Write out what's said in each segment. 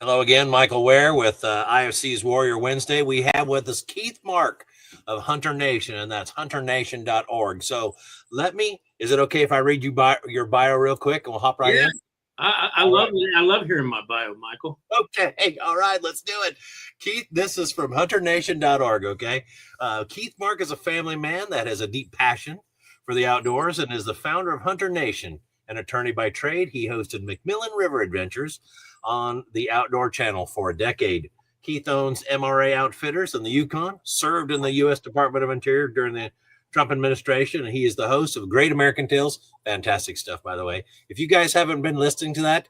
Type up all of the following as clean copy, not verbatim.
Hello again, Michael Ware with IFC's Warrior Wednesday. We have with us Keith Mark of Hunter Nation, and that's hunternation.org. So is it okay if I read your bio real quick and we'll hop right in? I love hearing my bio, Michael. Okay, all right, let's do it. Keith, this is from hunternation.org, okay? Keith Mark is a family man that has a deep passion for the outdoors and is the founder of Hunter Nation. An attorney by trade, he hosted MacMillan River Adventures on the Outdoor Channel for a decade. Keith owns MRA Outfitters in the Yukon, served in the U.S. Department of Interior during the Trump administration, and he is the host of Great American Tales. Fantastic stuff, by the way. If you guys haven't been listening to that,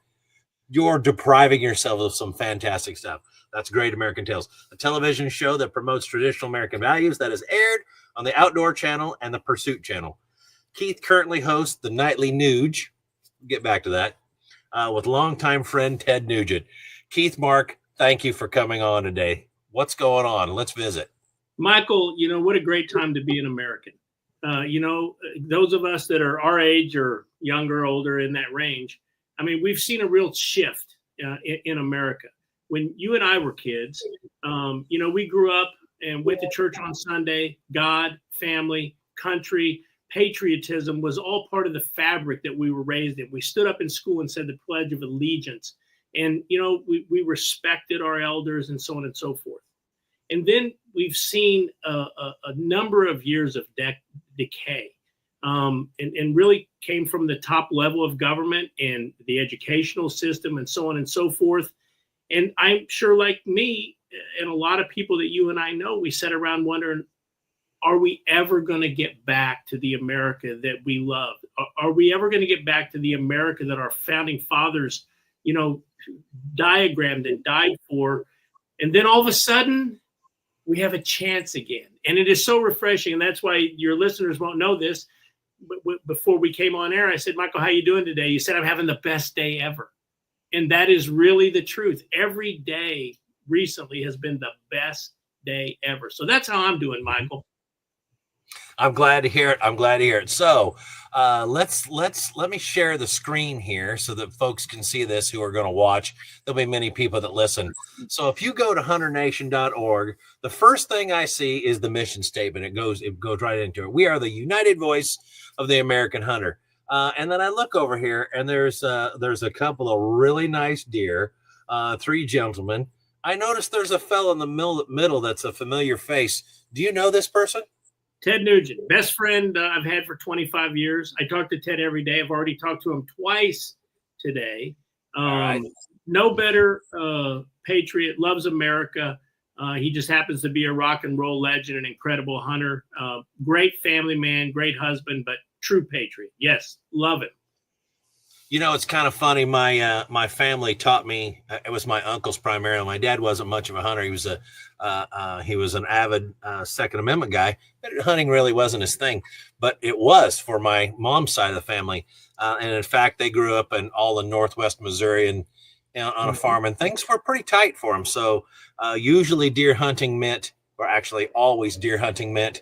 you're depriving yourself of some fantastic stuff. That's Great American Tales, a television show that promotes traditional American values that is aired on the Outdoor Channel and the Pursuit Channel. Keith currently hosts the Nightly Nuge. Get back to that. With longtime friend Ted Nugent. Keith Mark, thank you for coming on today. What's going on? Let's visit. Michael, what a great time to be an American. Those of us that are our age or younger, older in that range, I mean, we've seen a real shift in America. When you and I were kids, we grew up and went to church on Sunday. God, family, country, patriotism was all part of the fabric that we were raised in. We stood up in school and said the Pledge of Allegiance. And, we respected our elders and so on and so forth. And then we've seen a number of years of decay and really came from the top level of government and the educational system and so on and so forth. And I'm sure, like me and a lot of people that you and I know, we sat around wondering, are we ever going to get back to the America that we love? Are we ever going to get back to the America that our founding fathers, diagrammed and died for? And then all of a sudden, we have a chance again. And it is so refreshing. And that's why your listeners won't know this. But before we came on air, I said, Michael, how you doing today? You said, I'm having the best day ever. And that is really the truth. Every day recently has been the best day ever. So that's how I'm doing, Michael. I'm glad to hear it. So let me share the screen here so that folks can see this who are going to watch. There'll be many people that listen. So if you go to hunternation.org, the first thing I see is the mission statement. It goes right into it. We are the united voice of the American hunter. And then I look over here and there's a couple of really nice deer, 3 gentlemen. I noticed there's a fellow in the middle that's a familiar face. Do you know this person? Ted Nugent, best friend I've had for 25 years. I talk to Ted every day. I've already talked to him twice today. Right. No better patriot, loves America. He just happens to be a rock and roll legend, an incredible hunter, great family man, great husband, but true patriot. Yes, love it. It's kind of funny. My family taught me. It was my uncles primarily. My dad wasn't much of a hunter. He was an avid Second Amendment guy. But hunting really wasn't his thing, but it was for my mom's side of the family. And in fact, they grew up in all in Northwest Missouri and on a farm, and things were pretty tight for them. So usually deer hunting meant, or actually always deer hunting meant,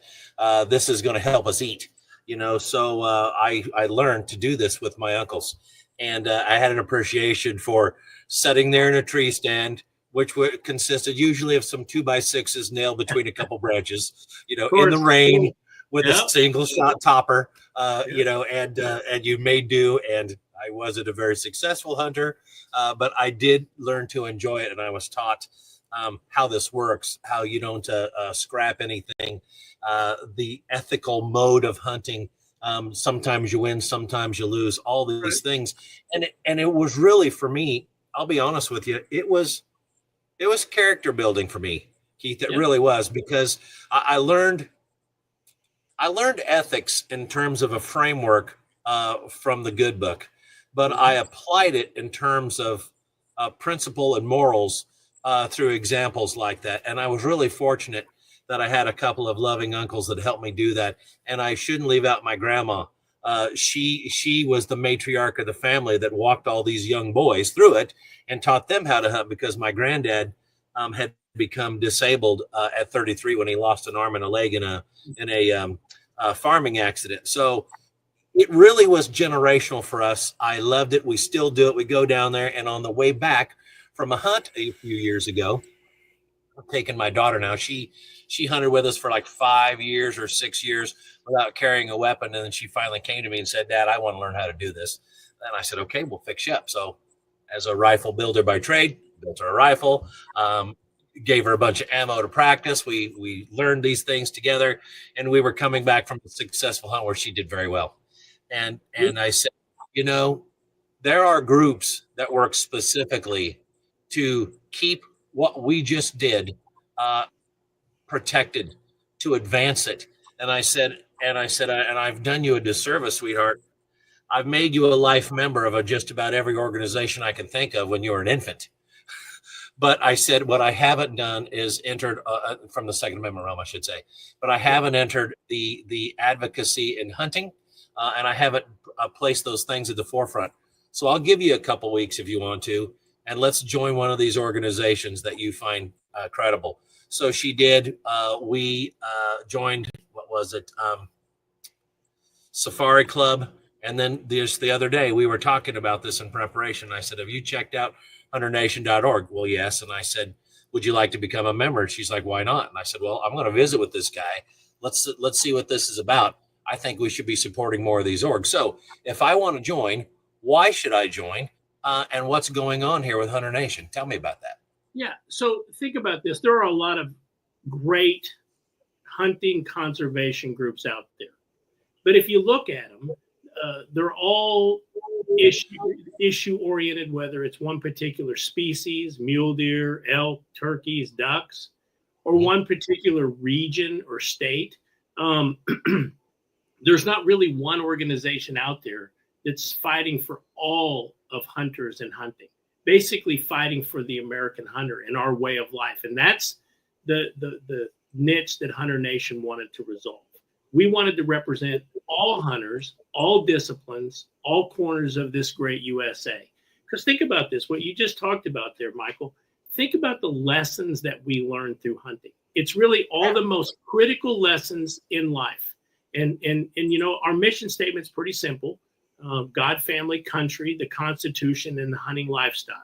this is going to help us eat. So I learned to do this with my uncles. And I had an appreciation for sitting there in a tree stand, which consisted usually of some 2x6s nailed between a couple branches, in the rain with a single shot topper, and you may do. And I wasn't a very successful hunter, but I did learn to enjoy it. And I was taught how this works, how you don't scrap anything, the ethical mode of hunting. Sometimes you win, sometimes you lose, all these things. And it was really, for me, I'll be honest with you, it was character building for me, Keith. It really was, because I learned ethics in terms of a framework from the good book, but I applied it in terms of principle and morals through examples like that. And I was really fortunate that I had a couple of loving uncles that helped me do that. And I shouldn't leave out my grandma. She was the matriarch of the family that walked all these young boys through it and taught them how to hunt, because my granddad had become disabled at 33 when he lost an arm and a leg in a farming accident. So it really was generational for us. I loved it. We still do it. We go down there, and on the way back from a hunt a few years ago. I'm taking my daughter now. She hunted with us for like 5 years or 6 years without carrying a weapon. And then she finally came to me and said, Dad, I want to learn how to do this. And I said, okay, we'll fix you up. So as a rifle builder by trade, built her a rifle, gave her a bunch of ammo to practice. We learned these things together, and we were coming back from a successful hunt where she did very well. And I said, you know, there are groups that work specifically to keep what we just did protected, to advance it. And I said, and I've done you a disservice, sweetheart. I've made you a life member of just about every organization I can think of when you were an infant. But I said, what I haven't done is entered from the Second Amendment realm, I should say, but I haven't entered the advocacy in hunting, and I haven't placed those things at the forefront. So I'll give you a couple weeks if you want to, and let's join one of these organizations that you find credible. So she did. We joined, what was it? Safari Club. And then just the other day, we were talking about this in preparation. I said, have you checked out hunternation.org? Well, yes. And I said, would you like to become a member? And she's like, why not? And I said, well, I'm going to visit with this guy. Let's see what this is about. I think we should be supporting more of these orgs. So if I want to join, why should I join? And what's going on here with Hunter Nation? Tell me about that. Yeah. So think about this. There are a lot of great hunting conservation groups out there. But if you look at them, they're all issue oriented, whether it's one particular species, mule deer, elk, turkeys, ducks, or one particular region or state. There's not really one organization out there that's fighting for all of hunters and hunting, basically fighting for the American hunter and our way of life. And that's the niche that Hunter Nation wanted to resolve. We wanted to represent all hunters, all disciplines, all corners of this great USA. Because think about this, what you just talked about there, Michael. Think about the lessons that we learned through hunting. It's really all the most critical lessons in life. And you know, our mission statement is pretty simple. God, family, country, the Constitution, and the hunting lifestyle.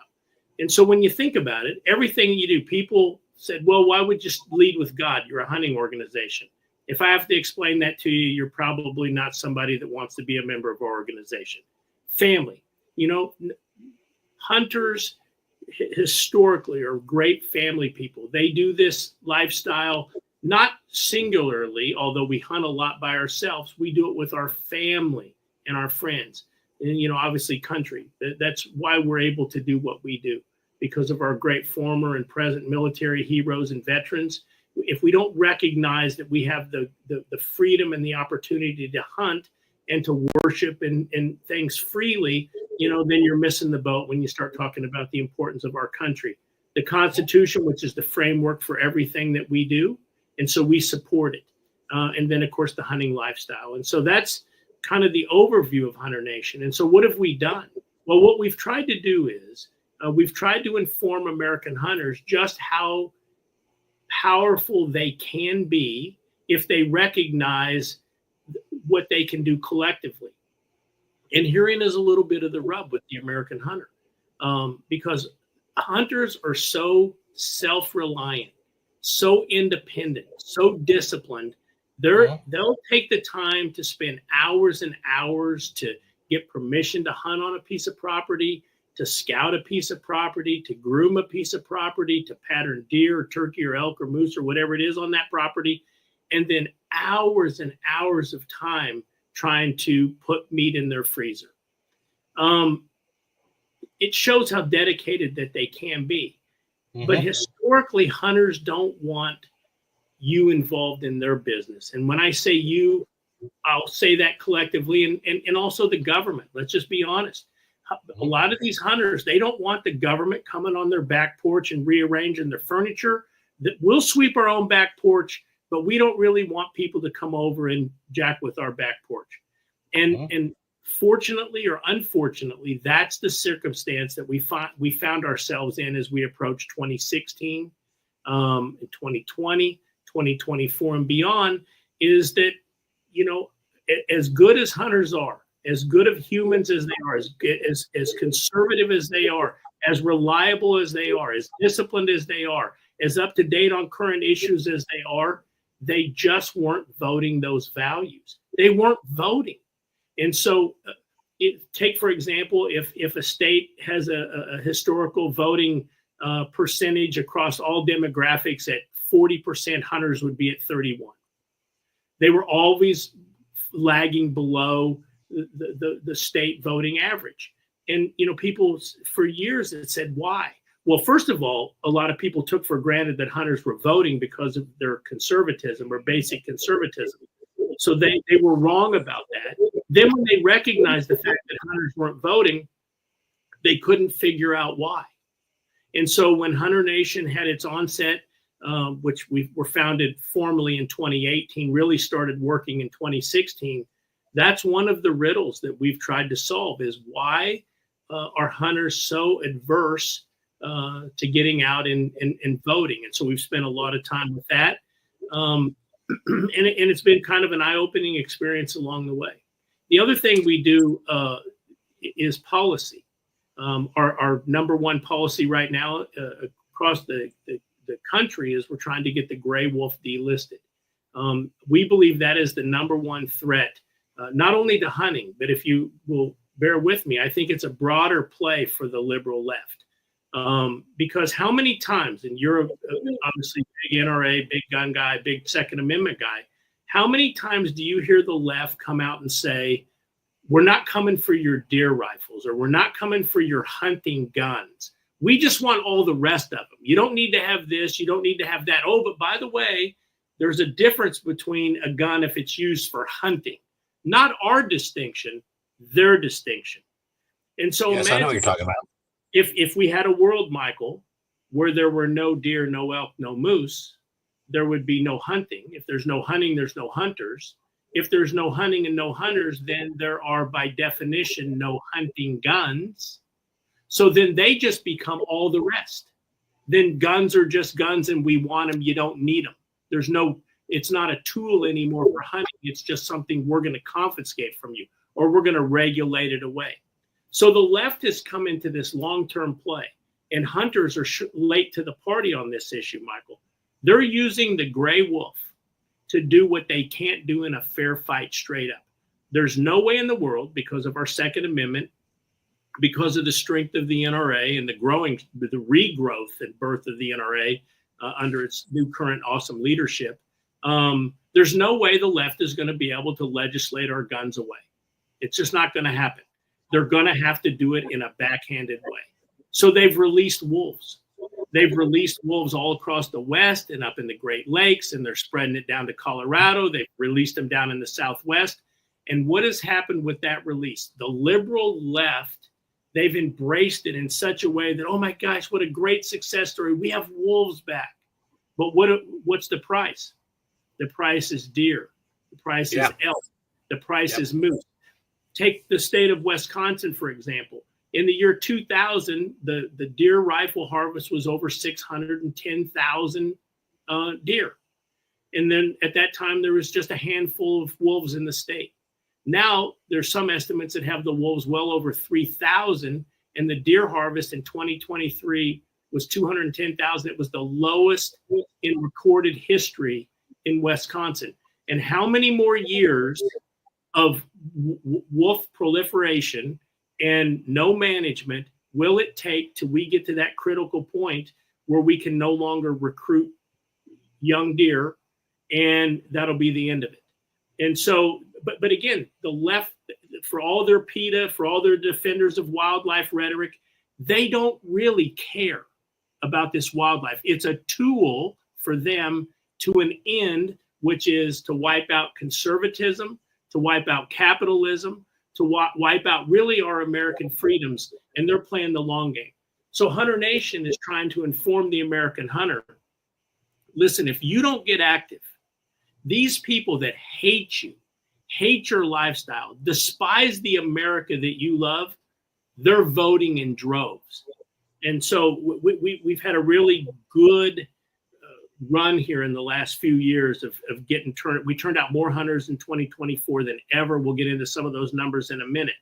And so when you think about it, everything you do, people said, well, why would you lead with God? You're a hunting organization. If I have to explain that to you, you're probably not somebody that wants to be a member of our organization. Family, you know, hunters historically are great family people. They do this lifestyle, not singularly, although we hunt a lot by ourselves. We do it with our family and our friends, and, you know, obviously country. That's why we're able to do what we do, because of our great former and present military heroes and veterans. If we don't recognize that we have the freedom and the opportunity to hunt and to worship and things freely, you know, then you're missing the boat when you start talking about the importance of our country. The Constitution, which is the framework for everything that we do, and so we support it. And then, of course, the hunting lifestyle. And so that's kind of the overview of Hunter Nation. And so what have we done? Well, what we've tried to do is we've tried to inform American hunters just how powerful they can be if they recognize what they can do collectively. And herein is a little bit of the rub with the American hunter, because hunters are so self-reliant, so independent, so disciplined. They'll take the time to spend hours and hours to get permission to hunt on a piece of property, to scout a piece of property, to groom a piece of property, to pattern deer or turkey or elk or moose or whatever it is on that property, and then hours and hours of time trying to put meat in their freezer. It shows how dedicated that they can be. Mm-hmm. But historically, hunters don't want you involved in their business. And when I say you, I'll say that collectively, and also the government. Let's just be honest. A lot of these hunters, they don't want the government coming on their back porch and rearranging their furniture. We'll sweep our own back porch, but we don't really want people to come over and jack with our back porch. And fortunately or unfortunately, that's the circumstance that we found ourselves in as we approached 2016, 2020, 2024 and beyond, is that, you know, as good as hunters are, as good of humans as they are, as conservative as they are, as reliable as they are, as disciplined as they are, as up to date on current issues as they are, they just weren't voting those values. They weren't voting. And so take, for example, if a state has a historical voting percentage across all demographics at 40%, hunters would be at 31. They were always lagging below the state voting average. And, people for years had said, why? Well, first of all, a lot of people took for granted that hunters were voting because of their conservatism or basic conservatism. So they were wrong about that. Then when they recognized the fact that hunters weren't voting, they couldn't figure out why. And so when Hunter Nation had its onset, which we were founded formally in 2018, really started working in 2016, that's one of the riddles that we've tried to solve is why are hunters so adverse to getting out and voting? And so we've spent a lot of time with that. And it's been kind of an eye-opening experience along the way. The other thing we do is policy. Our number one policy right now across the country is we're trying to get the gray wolf delisted. We believe that is the number one threat, not only to hunting, but if you will bear with me, I think it's a broader play for the liberal left. Because how many times, and you're obviously big NRA, big gun guy, big Second Amendment guy, how many times do you hear the left come out and say, we're not coming for your deer rifles, or we're not coming for your hunting guns. We just want all the rest of them. You don't need to have this. You don't need to have that. Oh, but by the way, there's a difference between a gun if it's used for hunting. Not our distinction, their distinction. And so yes, I know what you're talking about. If we had a world, Michael, where there were no deer, no elk, no moose, there would be no hunting. If there's no hunting, there's no hunters. If there's no hunting and no hunters, then there are, by definition, no hunting guns. So then they just become all the rest. Then guns are just guns and we want them. You don't need them. It's not a tool anymore for hunting. It's just something we're going to confiscate from you, or we're going to regulate it away. So the left has come into this long-term play, and hunters are late to the party on this issue, Michael. They're using the gray wolf to do what they can't do in a fair fight straight up. There's no way in the world, because of our Second Amendment, because of the strength of the NRA and the regrowth and birth of the NRA under its new current awesome leadership, there's no way the left is going to be able to legislate our guns away. It's just not going to happen. They're going to have to do it in a backhanded way. So they've released wolves. They've released wolves all across the West and up in the Great Lakes, and they're spreading it down to Colorado. They've released them down in the Southwest. And what has happened with that release? The liberal left, they've embraced it in such a way that, oh my gosh, what a great success story. We have wolves back. But what's the price? The price is deer. The price is elk. The price is moose. Take the state of Wisconsin, for example. In the year 2000, the deer rifle harvest was over 610,000 deer. And then at that time, there was just a handful of wolves in the state. Now, there's some estimates that have the wolves well over 3,000, and the deer harvest in 2023 was 210,000. It was the lowest in recorded history in Wisconsin. And how many more years of wolf proliferation and no management will it take till we get to that critical point where we can no longer recruit young deer, and that'll be the end of it? And so, but again, the left, for all their PETA, for all their defenders of wildlife rhetoric, they don't really care about this wildlife. It's a tool for them to an end, which is to wipe out conservatism, to wipe out capitalism, to wipe out really our American freedoms, and they're playing the long game. So Hunter Nation is trying to inform the American hunter, listen, if you don't get active, these people that hate you, hate your lifestyle, despise the America that you love, they're voting in droves. And so we've had a really good run here in the last few years of getting turned. We turned out more hunters in 2024 than ever. We'll get into some of those numbers in a minute.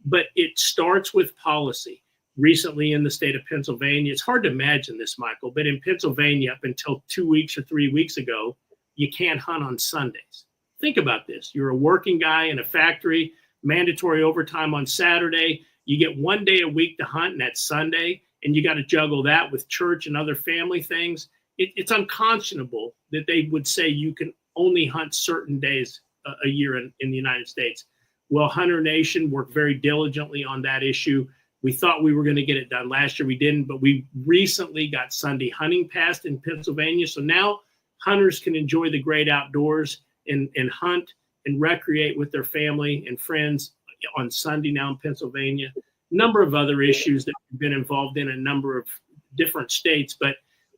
But it starts with policy. recently in the state of Pennsylvania. It's hard to imagine this, Michael, but in Pennsylvania, up until 2 weeks or 3 weeks ago, you can't hunt on Sundays. Think about this. You're a working guy in a factory, mandatory overtime on Saturday. You get 1 day a week to hunt, and that's Sunday, and you got to juggle that with church and other family things. It's unconscionable that they would say you can only hunt certain days a year in the United States. Well, Hunter Nation worked very diligently on that issue. We thought we were going to get it done last year. We didn't, but we recently got Sunday hunting passed in Pennsylvania. So now hunters can enjoy the great outdoors and hunt and recreate with their family and friends on Sunday now in Pennsylvania. A number of other issues that we've been involved in a number of different states, but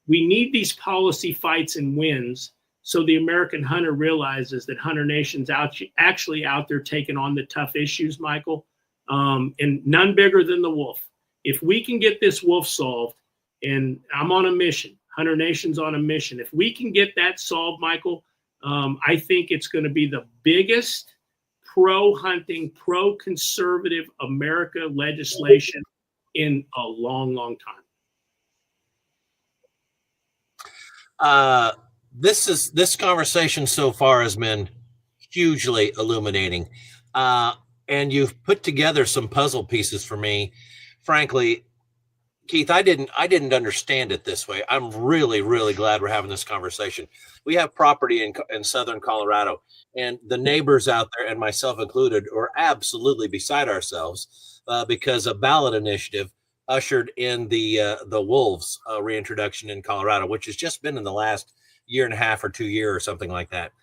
we need these policy fights and wins so the American hunter realizes that Hunter Nation's actually out there taking on the tough issues, Michael, and none bigger than the wolf. If we can get this wolf solved, and I'm on a mission, Hunter Nation's on a mission. If we can get that solved, Michael, I think it's going to be the biggest pro-hunting, pro-conservative America legislation in a long, long time. This conversation so far has been hugely illuminating. And you've put together some puzzle pieces for me. Frankly, Keith, I didn't understand it this way. I'm really, really glad we're having this conversation. We have property in southern Colorado, and the neighbors out there, and myself included, are absolutely beside ourselves because a ballot initiative ushered in the wolves reintroduction in Colorado, which has just been in the last year and a half or 2 years or something like that.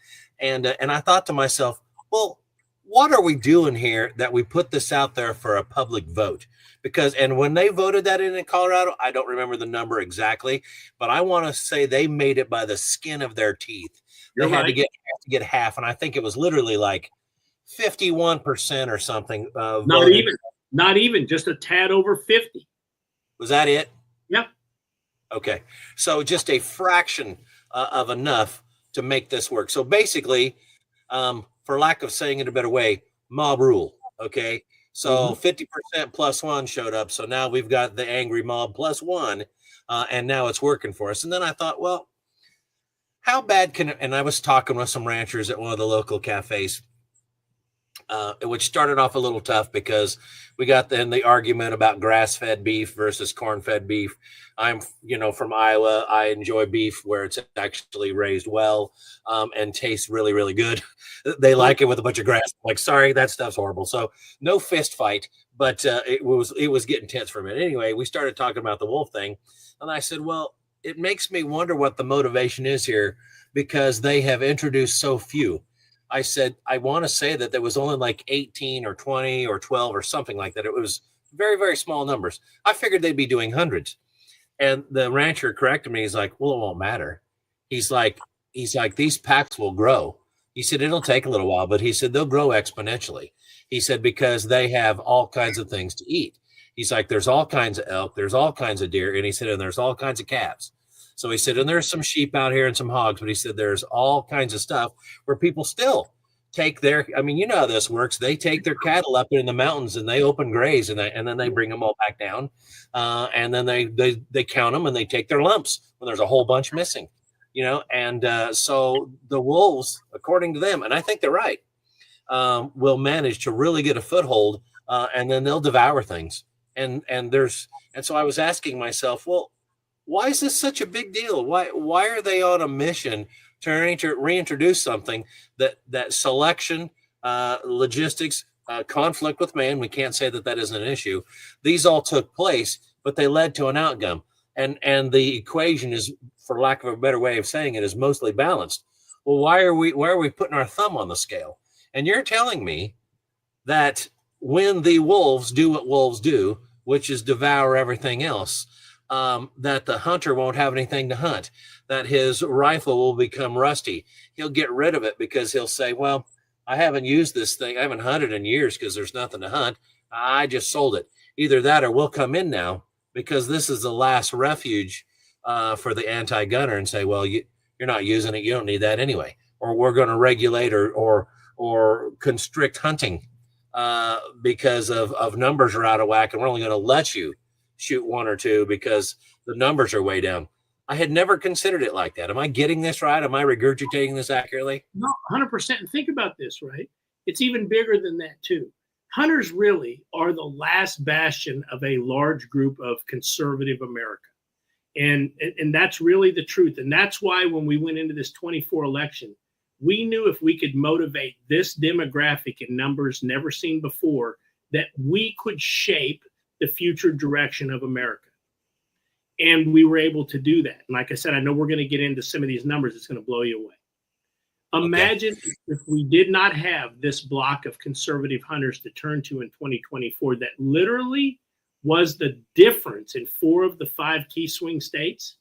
And I thought to myself, well, what are we doing here that we put this out there for a public vote? Because, and when they voted that in Colorado, I don't remember the number exactly, but I want to say they made it by the skin of their teeth. They had to get half. And I think it was literally like 51% or something. Not even just a tad over 50. Was that it? Yep. Okay. So just a fraction of enough to make this work. So basically, for lack of saying it a better way, mob rule. Okay. So 50% plus one showed up. So now we've got the angry mob plus one, and now it's working for us. And then I thought, well, how bad can it? And I was talking with some ranchers at one of the local cafes, which started off a little tough because we got the argument about grass-fed beef versus corn-fed beef. I'm, from Iowa. I enjoy beef where it's actually raised well and tastes really, really good. They like it with a bunch of grass. I'm like, sorry, that stuff's horrible. So no fist fight, but it was getting tense for a minute. Anyway, we started talking about the wolf thing, and I said, well, it makes me wonder what the motivation is here because they have introduced so few. I said, I want to say that there was only like 18 or 20 or 12 or something like that. It was very, very small numbers. I figured they'd be doing hundreds. And the rancher corrected me. He's like, well, it won't matter. He's like, these packs will grow. He said, it'll take a little while, but he said, they'll grow exponentially. He said, because they have all kinds of things to eat. He's like, there's all kinds of elk. There's all kinds of deer. And he said, and there's all kinds of calves. So he said, and there's some sheep out here and some hogs, but he said, there's all kinds of stuff where people still take their, you know how this works. They take their cattle up in the mountains and they open graze and then they bring them all back down. And then they count them and they take their lumps when there's a whole bunch missing, and so the wolves, according to them, and I think they're right, will manage to really get a foothold and then they'll devour things. And so I was asking myself, well, why is this such a big deal? Why are they on a mission to reintroduce something that selection, logistics, conflict with man? We can't say that isn't an issue. These all took place, but they led to an outcome. And the equation is, for lack of a better way of saying it, is mostly balanced. Well, why are we putting our thumb on the scale? And you're telling me that when the wolves do what wolves do, which is devour everything else, that the hunter won't have anything to hunt, that his rifle will become rusty. He'll get rid of it because he'll say, well, I haven't used this thing. I haven't hunted in years because there's nothing to hunt. I just sold it. Either that or we'll come in now because this is the last refuge for the anti-gunner and say, well, you're not using it. You don't need that anyway. Or we're going to regulate or constrict hunting because of numbers are out of whack and we're only going to let you shoot one or two because the numbers are way down. I had never considered it like that. Am I getting this right? Am I regurgitating this accurately? No, 100%. And think about this, right? It's even bigger than that, too. Hunters really are the last bastion of a large group of conservative America. And that's really the truth. And that's why when we went into this 24 election, we knew if we could motivate this demographic in numbers never seen before, that we could shape the future direction of America. And we were able to do that. And like I said, I know we're going to get into some of these numbers. It's going to blow you away. Imagine if we did not have this block of conservative hunters to turn to in 2024 that literally was the difference in 4 of the 5 key swing states.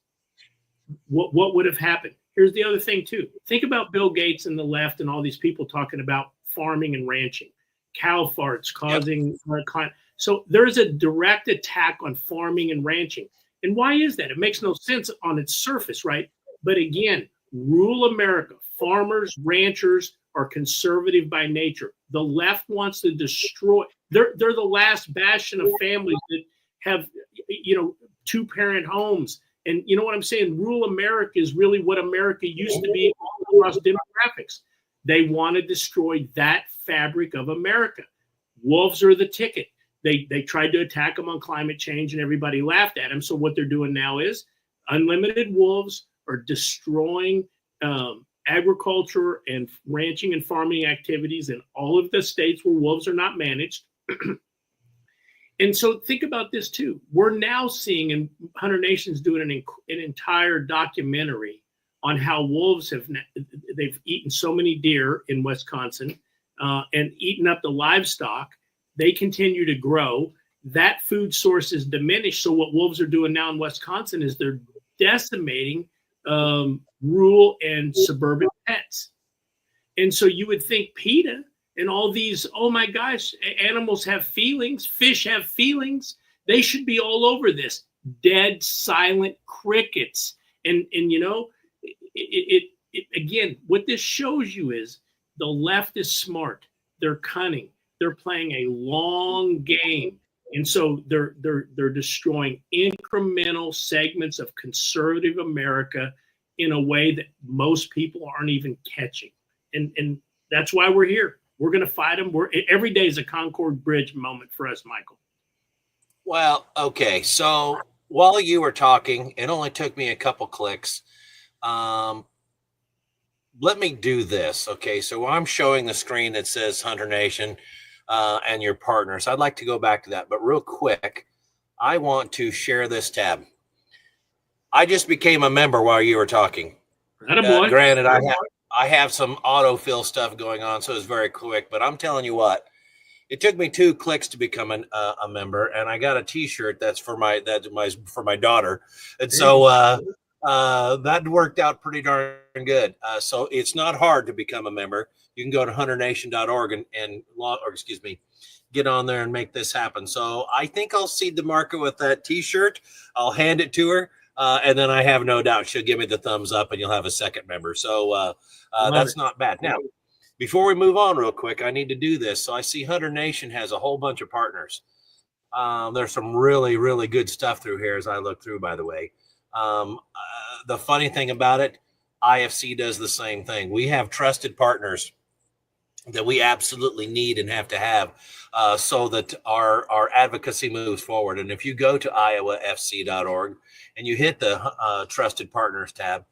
What would have happened? Here's the other thing, too. Think about Bill Gates and the left and all these people talking about farming and ranching, cow farts causing climate. So there's a direct attack on farming and ranching. And why is that? It makes no sense on its surface, right? But again, rural America, farmers, ranchers are conservative by nature. The left wants to destroy. They're the last bastion of families that have, 2-parent homes. And you know what I'm saying? Rural America is really what America used to be across demographics. They want to destroy that fabric of America. Wolves are the ticket. They tried to attack them on climate change and everybody laughed at them. So what they're doing now is unlimited wolves are destroying agriculture and ranching and farming activities in all of the states where wolves are not managed. And so think about this too. We're now seeing, and Hunter Nation's doing an entire documentary on how wolves they've eaten so many deer in Wisconsin and eaten up the livestock. They continue to grow. That food source is diminished. So what wolves are doing now in Wisconsin is they're decimating rural and suburban pets. And so you would think PETA and all these, oh my gosh, animals have feelings, fish have feelings. They should be all over this. Dead, silent crickets. And again, what this shows you is the left is smart. They're cunning. They're playing a long game. And so they're destroying incremental segments of conservative America in a way that most people aren't even catching. And that's why we're here. We're going to fight them. Every day is a Concord Bridge moment for us, Michael. Well, okay. So while you were talking, it only took me a couple clicks. Let me do this. Okay. So I'm showing the screen that says Hunter Nation and your partners. I'd like to go back to that, but real quick, I want to share this tab. I just became a member while you were talking. Granted, I have some autofill stuff going on, so it's very quick. But I'm telling you what, it took me 2 clicks to become a member, and I got a T-shirt that's for my daughter, and so that worked out pretty darn good. So it's not hard to become a member. You can go to hunternation.org and get on there and make this happen. So I think I'll seed the market with that T-shirt. I'll hand it to her. And then I have no doubt she'll give me the thumbs up and you'll have a second member. So that's not bad. Now, before we move on real quick, I need to do this. So I see Hunter Nation has a whole bunch of partners. There's some really, really good stuff through here as I look through, by the way. The funny thing about it, IFC does the same thing. We have trusted partners that we absolutely need and have to have so that our advocacy moves forward. And if you go to iowafc.org and you hit the Trusted Partners tab,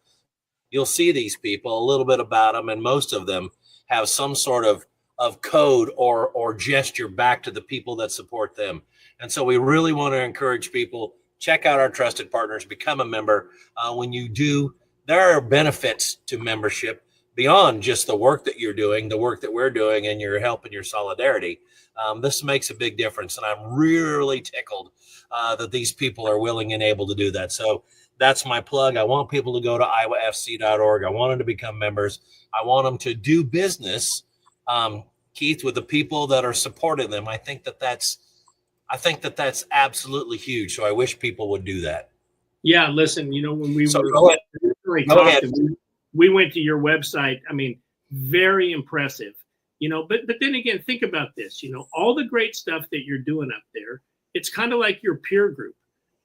you'll see these people, a little bit about them, and most of them have some sort of code or gesture back to the people that support them. And so we really want to encourage people, check out our Trusted Partners, become a member. When you do, there are benefits to membership beyond just the work that you're doing, the work that we're doing, and your help and your solidarity. This makes a big difference. And I'm really tickled that these people are willing and able to do that. So that's my plug. I want people to go to iowafc.org. I want them to become members. I want them to do business, Keith, with the people that are supporting them. I think that's absolutely huge. So I wish people would do that. Yeah, listen, when we we went to your website. I mean, very impressive. But then again, think about this. All the great stuff that you're doing up there. It's kind of like your peer group.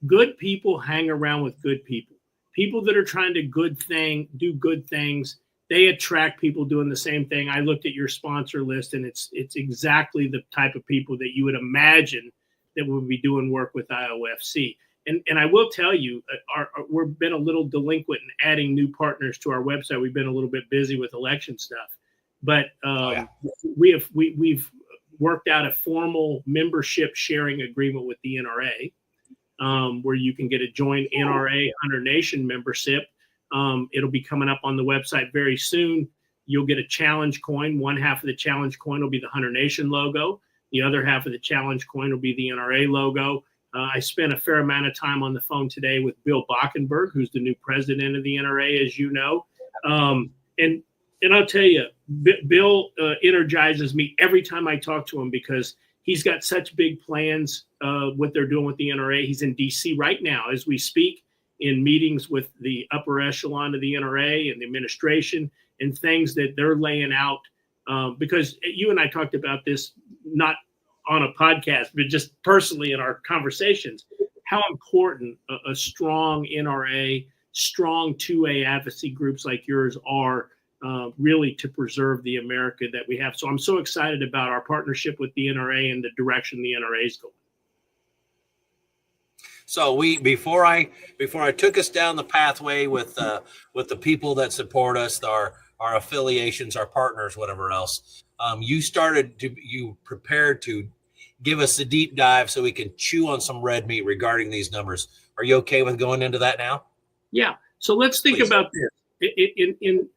good people hang around with good people. People that are trying to do good things, they attract people doing the same thing. I looked at your sponsor list, and it's exactly the type of people that you would imagine that would be doing work with IOFC. And I will tell you, we've been a little delinquent in adding new partners to our website. We've been a little bit busy with election stuff, but we've worked out a formal membership sharing agreement with the NRA, where you can get a joint NRA Hunter Nation membership. It'll be coming up on the website very soon. You'll get a challenge coin. One half of the challenge coin will be the Hunter Nation logo. The other half of the challenge coin will be the NRA logo. I spent a fair amount of time on the phone today with Bill Bockenberg, who's the new president of the NRA, as you know. And I'll tell you, Bill energizes me every time I talk to him, because he's got such big plans, what they're doing with the NRA. He's in D.C. right now as we speak, in meetings with the upper echelon of the NRA and the administration, and things that they're laying out. Because you and I talked about this, not on a podcast, but just personally in our conversations, how important a strong NRA, strong 2A advocacy groups like yours are, really to preserve the America that we have. So I'm so excited about our partnership with the NRA and the direction the NRA is going. So before I took us down the pathway with the people that support us, our affiliations, our partners, whatever else, you prepared to give us a deep dive so we can chew on some red meat regarding these numbers. Are you okay with going into that now? Yeah. So let's think about this. In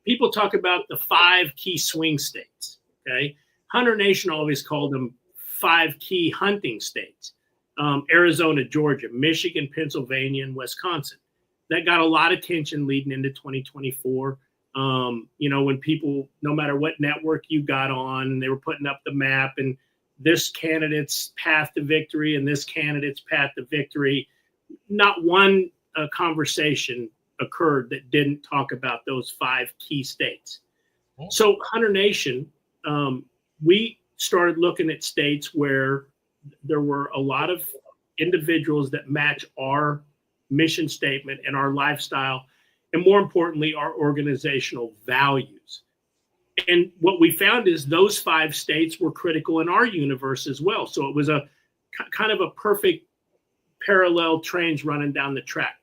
people talk about the 5 key swing states. Okay, Hunter Nation always called them 5 key hunting states: Arizona, Georgia, Michigan, Pennsylvania, and Wisconsin. That got a lot of attention leading into 2024. When people, no matter what network you got on, they were putting up the map and this candidate's path to victory and this candidate's path to victory. Not one conversation occurred that didn't talk about those 5 key states. So Hunter Nation, we started looking at states where there were a lot of individuals that match our mission statement and our lifestyle, and more importantly, our organizational values. And what we found is those 5 states were critical in our universe as well. So it was a kind of a perfect parallel trains running down the track.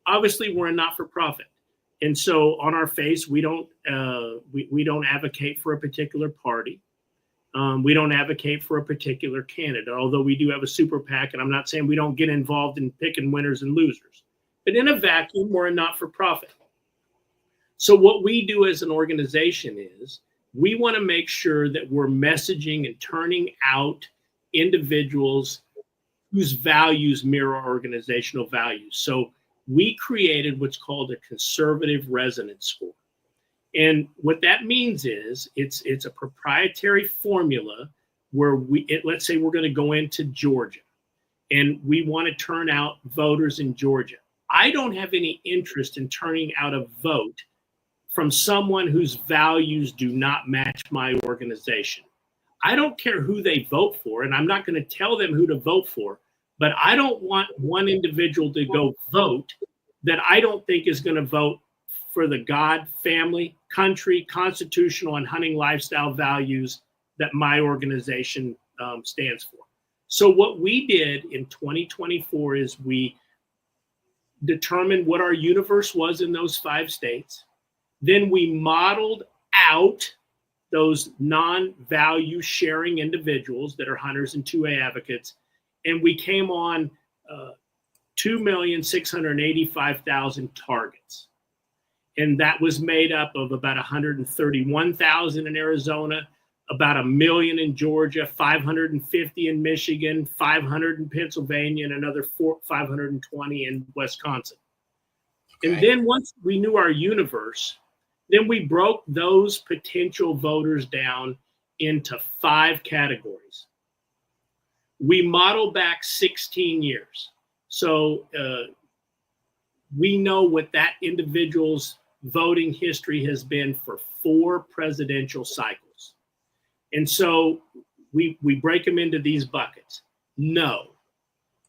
Obviously, we're a not-for-profit, and so on our face, we don't advocate for a particular party. We don't advocate for a particular candidate, although we do have a super PAC, and I'm not saying we don't get involved in picking winners and losers. But in a vacuum, we're a not-for-profit. So what we do as an organization is we want to make sure that we're messaging and turning out individuals whose values mirror our organizational values. So we created what's called a conservative resonance score. And what that means is it's a proprietary formula where let's say we're going to go into Georgia and we want to turn out voters in Georgia. I don't have any interest in turning out a vote from someone whose values do not match my organization. I don't care who they vote for, and I'm not going to tell them who to vote for, but I don't want one individual to go vote that I don't think is going to vote for the God, family, country, constitutional, and hunting lifestyle values that my organization stands for. So what we did in 2024 is we determined what our universe was in those 5 states. Then we modeled out those non-value sharing individuals that are hunters and 2A advocates. And we came on 2,685,000 targets. And that was made up of about 131,000 in Arizona, about 1 million in Georgia, 550 in Michigan, 500 in Pennsylvania, and another 520 in Wisconsin. Okay. And then once we knew our universe, then we broke those potential voters down into 5 categories. We model back 16 years. So we know what that individual's voting history has been for 4 presidential cycles. And so we break them into these buckets. No,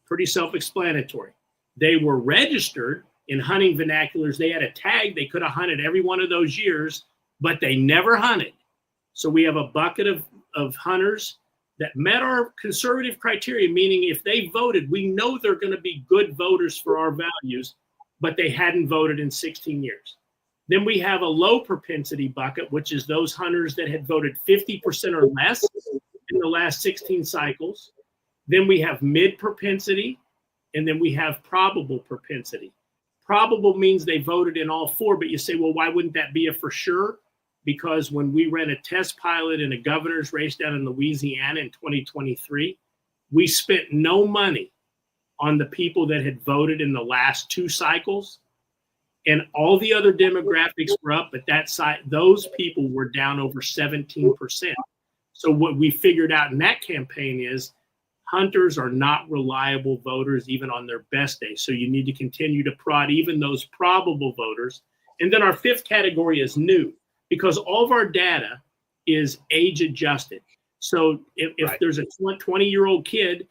Pretty self-explanatory. They were registered in hunting vernaculars. They had a tag. They could have hunted every one of those years, but they never hunted. So we have a bucket of hunters that met our conservative criteria, meaning if they voted, we know they're going to be good voters for our values, but they hadn't voted in 16 years. Then we have a low propensity bucket, which is those hunters that had voted 50% or less in the last 16 cycles. Then we have mid propensity, and then we have probable propensity. Probable means they voted in all four, but you say, well, why wouldn't that be a for sure? Because when we ran a test pilot in a governor's race down in Louisiana in 2023, we spent no money on the people that had voted in the last two cycles. And all the other demographics were up, but that side, those people were down over 17%. So what we figured out in that campaign is hunters are not reliable voters even on their best day. So you need to continue to prod even those probable voters. And then our fifth category is new, because all of our data is age adjusted. So if there's a 20-year-old kid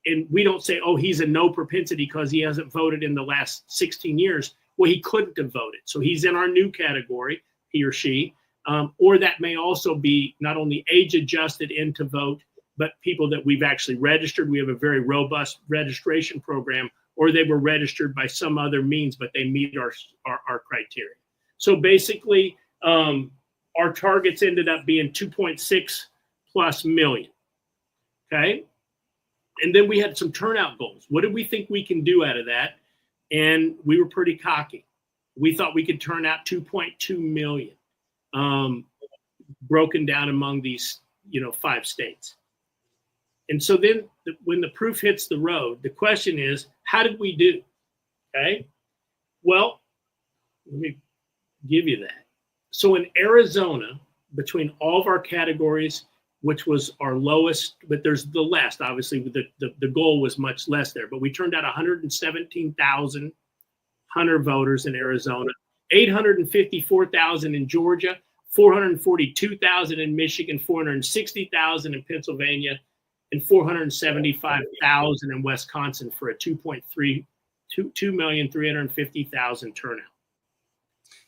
and we don't say, oh, he's a no propensity because he hasn't voted in the last 16 years, well, he couldn't have voted. So he's in our new category, he or she. Or that may also be not only age adjusted in to vote, but people that we've actually registered. We have a very robust registration program, or they were registered by some other means, but they meet our criteria. So basically, our targets ended up being 2.6+ million. Okay. And then we had some turnout goals. What did we think we can do out of that? And we were pretty cocky. We thought we could turn out 2.2 million, broken down among these, 5 states. And so then when the proof hits the road, the question is, how did we do? Okay. Well, let me give you that. So in Arizona, between all of our categories, which was our lowest, but there's the less, obviously the goal was much less there, but we turned out 117,000 hunter voters in Arizona, 854,000 in Georgia, 442,000 in Michigan, 460,000 in Pennsylvania, and 475,000 in Wisconsin for a 2,350,000 turnout.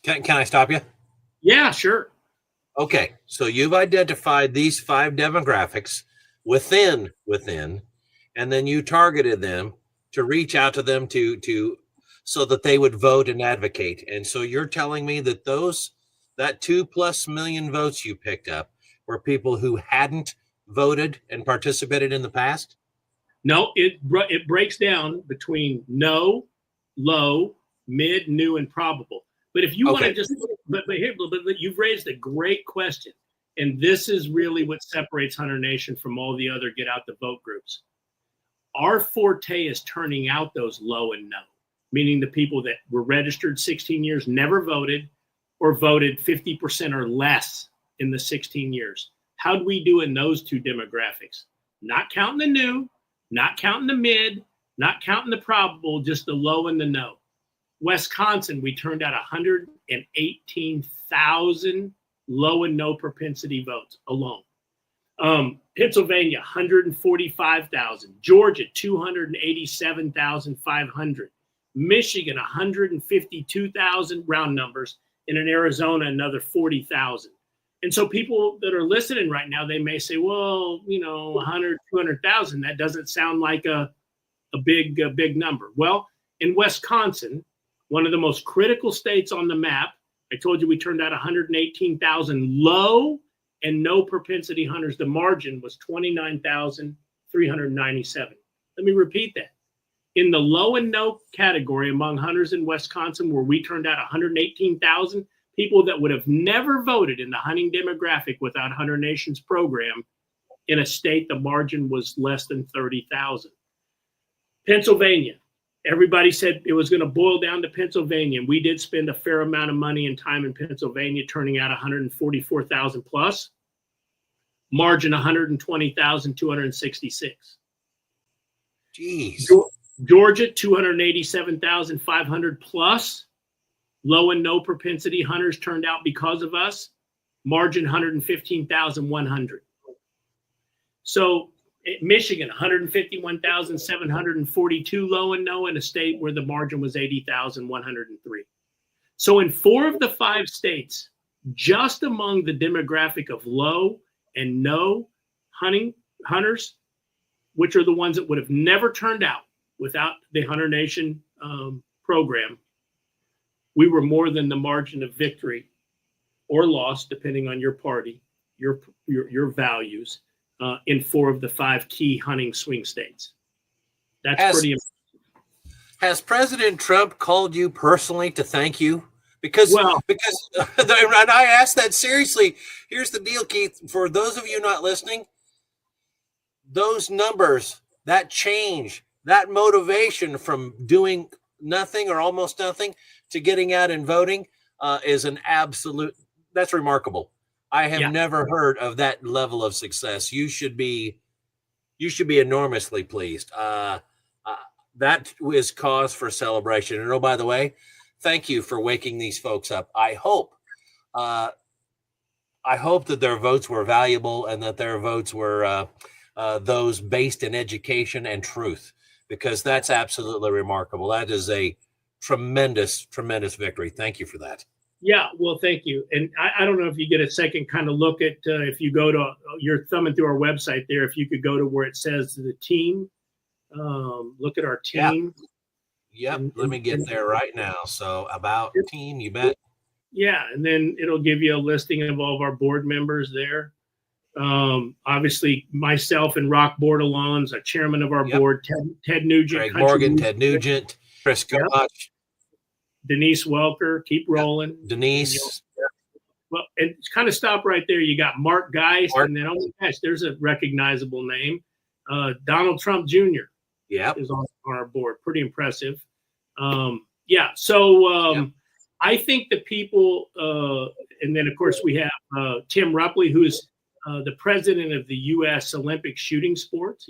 Can I stop you? Yeah, sure. Okay, so you've identified these 5 demographics within, and then you targeted them to reach out to them to so that they would vote and advocate. And so you're telling me that that 2+ million votes you picked up were people who hadn't voted and participated in the past? No, it breaks down between no, low, mid, new, and probable. But if you want to just, but you've raised a great question. And this is really what separates Hunter Nation from all the other get out the vote groups. Our forte is turning out those low and no, meaning the people that were registered 16 years, never voted, or voted 50% or less in the 16 years. How'd we do in those 2 demographics? Not counting the new, not counting the mid, not counting the probable, just the low and the no. Wisconsin, we turned out 118,000 low and no propensity votes alone. Pennsylvania, 145,000. Georgia, 287,500. Michigan, 152,000, round numbers. And in Arizona, another 40,000. And so people that are listening right now, they may say, well, 100, 200,000, that doesn't sound like a big number. Well, in Wisconsin, one of the most critical states on the map, I told you we turned out 118,000 low and no propensity hunters. The margin was 29,397. Let me repeat that. In the low and no category among hunters in Wisconsin, where we turned out 118,000 people that would have never voted in the hunting demographic without Hunter Nation's program, in a state, the margin was less than 30,000. Pennsylvania. Everybody said it was going to boil down to Pennsylvania. And we did spend a fair amount of money and time in Pennsylvania, turning out 144,000 plus. Margin 120,266. Jeez. Georgia, 287,500 plus. Low and no propensity hunters turned out because of us. Margin 115,100. So Michigan, 151,742 low and no in a state where the margin was 80,103. So in 4 of the 5 states, just among the demographic of low and no hunters, which are the ones that would have never turned out without the Hunter Nation program, we were more than the margin of victory or loss, depending on your party, your values, in 4 of the 5 key hunting swing states. That's pretty impressive. Has President Trump called you personally to thank you? Because and I asked that seriously. Here's the deal, Keith. For those of you not listening, those numbers, that change, that motivation from doing nothing or almost nothing to getting out and voting is an absolute, that's remarkable. I have never heard of that level of success. You should be enormously pleased. That is cause for celebration. And oh, by the way, thank you for waking these folks up. I hope that their votes were valuable and that their votes were those based in education and truth, because that's absolutely remarkable. That is a tremendous, tremendous victory. Thank you for that. Yeah, well, thank you. And I don't know if you get a second kind of look at, if you go to, you're thumbing through our website there, if you could go to where it says the team, look at our team. Yep. Let me get there right now. So about team, you bet. Yeah. And then it'll give you a listing of all of our board members there. Obviously myself and Rock Bordelon's a chairman of our board, Ted Nugent, Greg Morgan, Ted Nugent, Chris Koch, Denise Welker, keep rolling. Denise. Well, and kind of stop right there. You got Mark Geist, and then, oh my gosh, there's a recognizable name. Donald Trump Jr. is on our board. Pretty impressive. I think the people, and then of course we have Tim Rupley, who's the president of the U.S. Olympic Shooting Sports.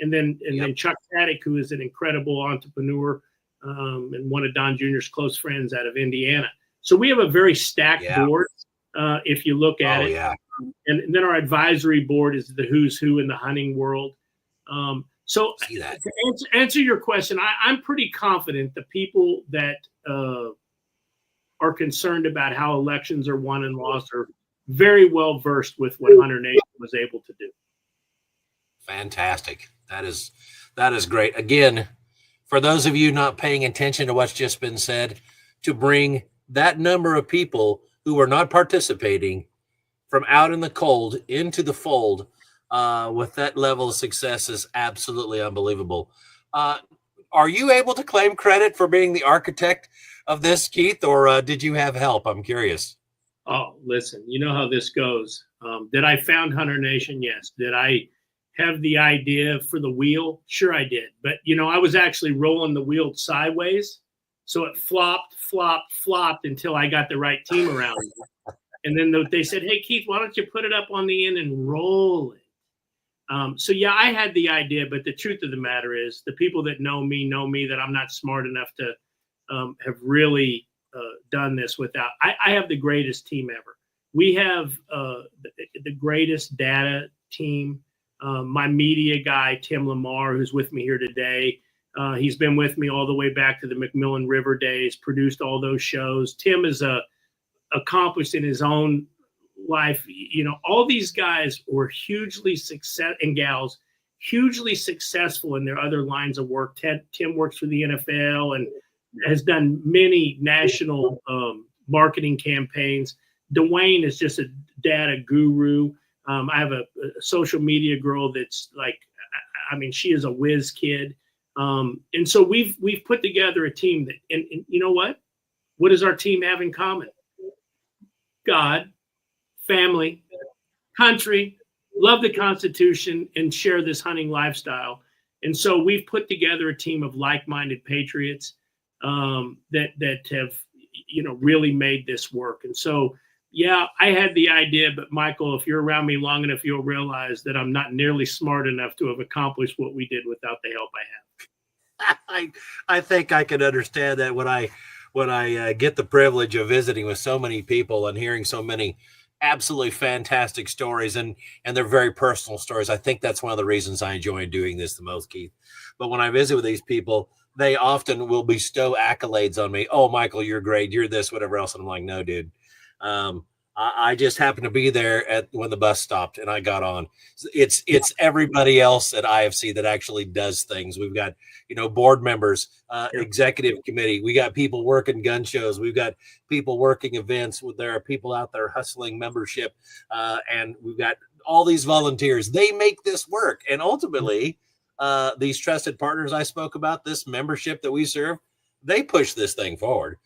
And then Chuck Paddock, who is an incredible entrepreneur and one of Don Jr.'s close friends out of Indiana. So we have a very stacked board, if you look at it. Yeah. And then our advisory board is the who's who in the hunting world. So to answer your question, I'm pretty confident the people that are concerned about how elections are won and lost are very well versed with what Hunter Nation was able to do. Fantastic. That is great. Again, for those of you not paying attention to what's just been said, to bring that number of people who are not participating from out in the cold into the fold with that level of success is absolutely unbelievable. Are you able to claim credit for being the architect of this, Keith, or did you have help? I'm curious. Oh, listen, you know how this goes. Did I found Hunter Nation? Yes. Did I have the idea for the wheel? Sure, I did. But, I was actually rolling the wheel sideways. So it flopped until I got the right team around me. And then they said, hey, Keith, why don't you put it up on the end and roll it? I had the idea, but the truth of the matter is the people that know me that I'm not smart enough to have really done this without. I have the greatest team ever. We have the greatest data team. My media guy, Tim Lamar, who's with me here today, he's been with me all the way back to the MacMillan River days, produced all those shows. Tim is accomplished in his own life. All these guys were hugely successful in their other lines of work. Tim works for the NFL and has done many national marketing campaigns. Dwayne is just a data guru. I have a social media girl that's she is a whiz kid. And so we've put together a team that, and you know what? What does our team have in common? God, family, country, love the Constitution, and share this hunting lifestyle. And so we've put together a team of like-minded patriots that have, really made this work. And so, I had the idea, but Michael, if you're around me long enough, you'll realize that I'm not nearly smart enough to have accomplished what we did without the help I have. I think I can understand that when I get the privilege of visiting with so many people and hearing so many absolutely fantastic stories, and they're very personal stories. I think that's one of the reasons I enjoy doing this the most, Keith. But when I visit with these people, they often will bestow accolades on me. Oh, Michael, you're great. You're this, whatever else. And I'm like, no, dude. I just happened to be there when the bus stopped and I got on. It's everybody else at IFC that actually does things. We've got, board members, executive committee. We got people working gun shows. We've got people working events. There are people out there hustling membership. And we've got all these volunteers. They make this work. And ultimately, these trusted partners I spoke about, this membership that we serve, they push this thing forward.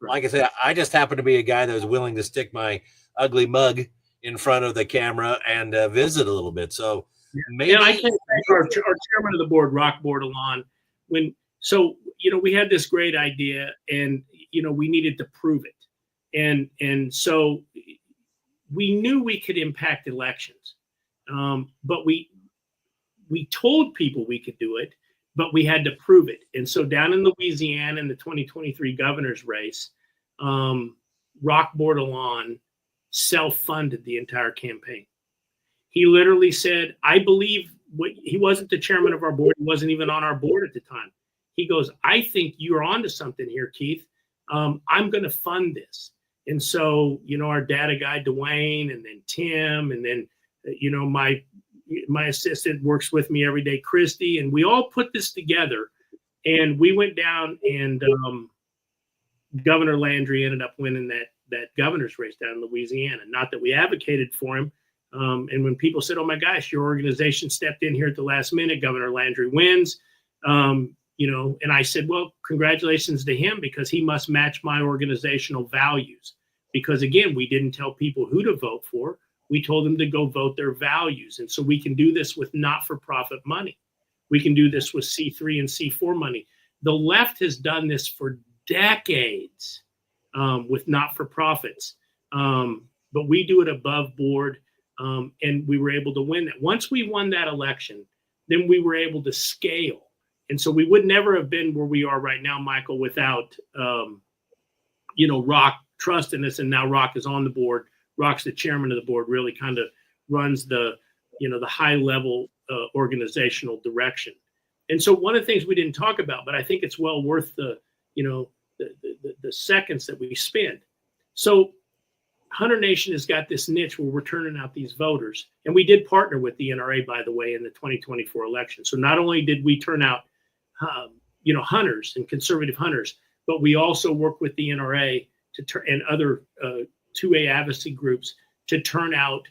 Like I said, I just happen to be a guy that was willing to stick my ugly mug in front of the camera and visit a little bit. So maybe I can thank our chairman of the board, Rock Bordelon. We had this great idea, and we needed to prove it, and so we knew we could impact elections, but we told people we could do it, but we had to prove it. And so down in Louisiana in the 2023 governor's race, Rock Bordelon self-funded the entire campaign. He literally said, I believe he wasn't the chairman of our board. He wasn't even on our board at the time. He goes, I think you're onto something here, Keith. I'm going to fund this. And so, our data guy, Dwayne, and then Tim, and then, my assistant works with me every day, Christy, and we all put this together, and we went down, and Governor Landry ended up winning that governor's race down in Louisiana. Not that we advocated for him. And when people said, oh my gosh, your organization stepped in here at the last minute, Governor Landry wins, and I said, well, congratulations to him, because he must match my organizational values. Because again, we didn't tell people who to vote for. We told them to go vote their values. And so we can do this with not-for-profit money. We can do this with C3 and C4 money. The left has done this for decades with not-for-profits. But we do it above board, and we were able to win that. Once we won that election, then we were able to scale. And so we would never have been where we are right now, Michael, without, Rock trusting us. And now Rock is on the board. Rock's the chairman of the board, really kind of runs the high level organizational direction. And so one of the things we didn't talk about, but I think it's well worth the seconds that we spend. So Hunter Nation has got this niche where we're turning out these voters. And we did partner with the NRA, by the way, in the 2024 election. So not only did we turn out, hunters and conservative hunters, but we also work with the NRA and other 2A advocacy groups to turn out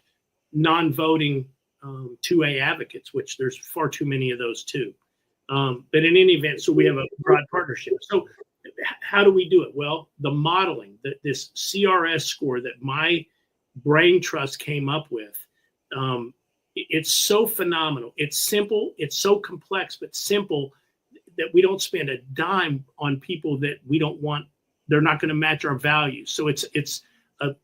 non-voting 2A advocates, which there's far too many of those too. But in any event, so we have a broad partnership. So how do we do it? Well, the modeling, this CRS score that my brain trust came up with, it's so phenomenal. It's simple. It's so complex, but simple that we don't spend a dime on people that we don't want. They're not going to match our values. So it's a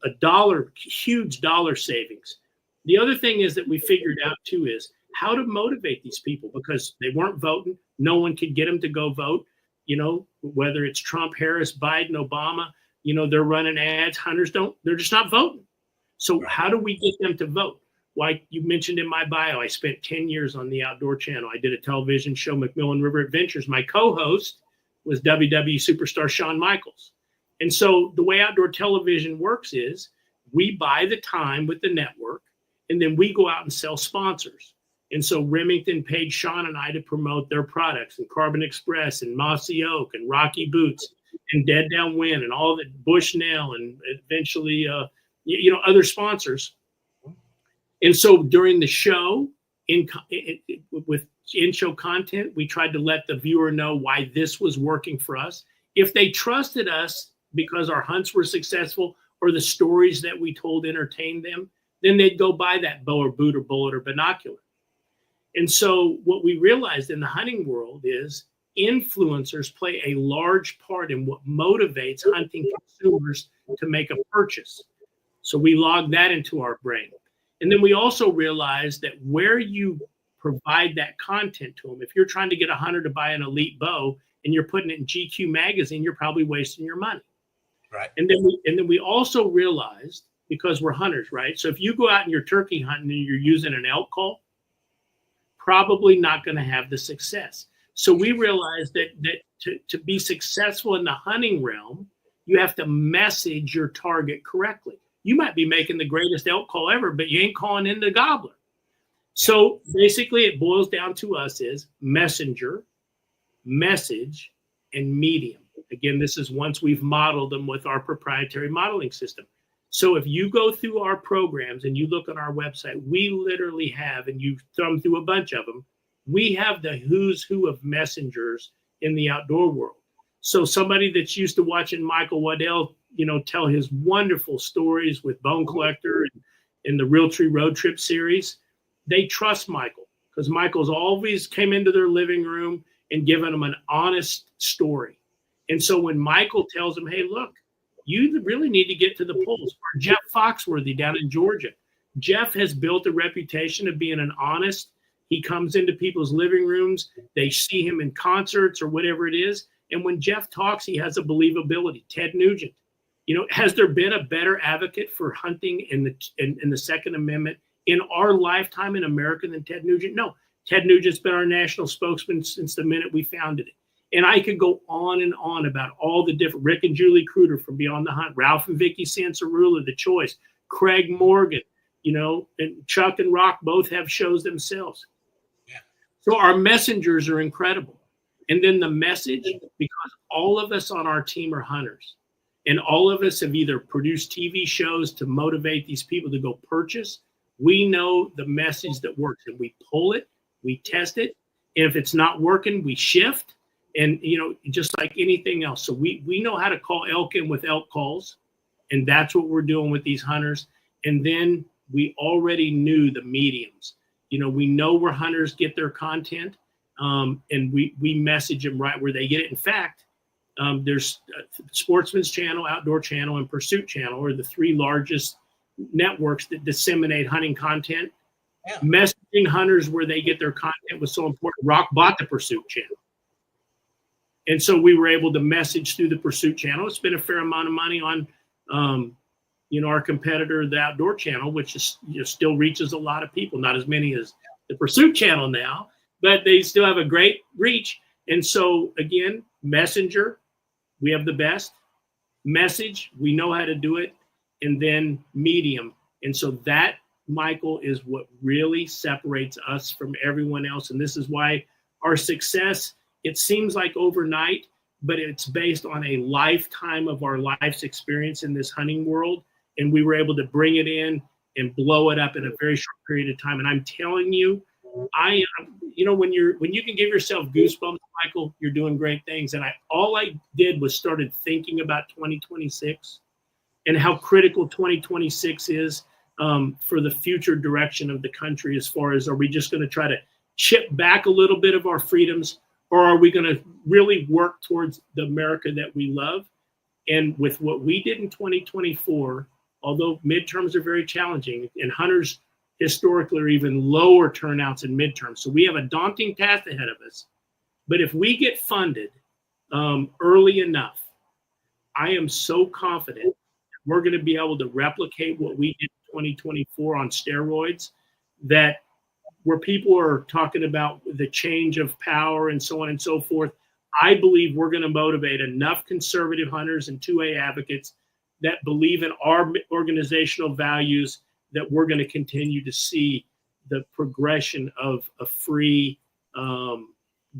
huge dollar savings. The other thing is that we figured out too is how to motivate these people, because they weren't voting. No one could get them to go vote. Whether it's Trump, Harris, Biden, Obama, they're running ads. Hunters they're just not voting. So how do we get them to vote? Like you mentioned in my bio, I spent 10 years on the Outdoor Channel. I did a television show, MacMillan River Adventures. My co-host was WWE superstar Shawn Michaels. And so the way outdoor television works is we buy the time with the network, and then we go out and sell sponsors. And so Remington paid Shawn and I to promote their products, and Carbon Express and Mossy Oak and Rocky Boots and Dead Downwind and all the Bushnell and eventually, other sponsors. And so during the show, with in-show content, we tried to let the viewer know why this was working for us. If they trusted us because our hunts were successful or the stories that we told entertained them, then they'd go buy that bow or boot or bullet or binocular. And so what we realized in the hunting world is influencers play a large part in what motivates hunting consumers to make a purchase. So we logged that into our brain. And then we also realized that where you provide that content to them, if you're trying to get a hunter to buy an elite bow and you're putting it in GQ magazine, you're probably wasting your money. Right. And then we also realized because we're hunters, right? So if you go out and you're turkey hunting and you're using an elk call, probably not going to have the success. So we realized that to be successful in the hunting realm, you have to message your target correctly. You might be making the greatest elk call ever, but you ain't calling in the gobbler. So basically it boils down to us is messenger, message, and medium. Again, this is once we've modeled them with our proprietary modeling system. So if you go through our programs and you look on our website, we literally have, and you thumb through a bunch of them, we have the who's who of messengers in the outdoor world. So somebody that's used to watching Michael Waddell, tell his wonderful stories with Bone Collector and the Real Tree Road Trip series, they trust Michael because Michael's always came into their living room and given them an honest story. And so when Michael tells them, hey, look, you really need to get to the polls. Or Jeff Foxworthy down in Georgia. Jeff has built a reputation of being an honest. He comes into people's living rooms. They see him in concerts or whatever it is. And when Jeff talks, he has a believability. Ted Nugent. Has there been a better advocate for hunting in the Second Amendment in our lifetime in America than Ted Nugent? No. Ted Nugent's been our national spokesman since the minute we founded it. And I could go on and on about all the different Rick and Julie Kruder from Beyond the Hunt, Ralph and Vicky Sansarula, The Choice, Craig Morgan, and Chuck and Rock both have shows themselves. Yeah. So our messengers are incredible. And then the message, because all of us on our team are hunters, and all of us have either produced TV shows to motivate these people to go purchase, we know the message that works, and we pull it, we test it, and if it's not working, we shift. And, just like anything else. So we know how to call elk in with elk calls. And that's what we're doing with these hunters. And then we already knew the mediums. We know where hunters get their content. And we message them right where they get it. In fact, there's Sportsman's Channel, Outdoor Channel, and Pursuit Channel are the three largest networks that disseminate hunting content. Yeah. Messaging hunters where they get their content was so important. Rock bought the Pursuit Channel. And so we were able to message through the Pursuit Channel. It's been a fair amount of money on, our competitor, the Outdoor Channel, which is still reaches a lot of people. Not as many as the Pursuit Channel now, but they still have a great reach. And so again, messenger, we have the best. Message, we know how to do it. And then medium. And so that, Michael, is what really separates us from everyone else. And this is why our success, it seems like overnight, but it's based on a lifetime of our life's experience in this hunting world. And we were able to bring it in and blow it up in a very short period of time. And I'm telling you, when you can give yourself goosebumps, Michael, you're doing great things. And all I did was started thinking about 2026 and how critical 2026 is for the future direction of the country. As far as, are we just going to try to chip back a little bit of our freedoms? Or are we going to really work towards the America that we love? And with what we did in 2024, although midterms are very challenging, and hunters historically are even lower turnouts in midterms. So we have a daunting task ahead of us. But if we get funded early enough, I am so confident that we're going to be able to replicate what we did in 2024 on steroids, that where people are talking about the change of power and so on and so forth, I believe we're going to motivate enough conservative hunters and 2A advocates that believe in our organizational values that we're going to continue to see the progression of a free,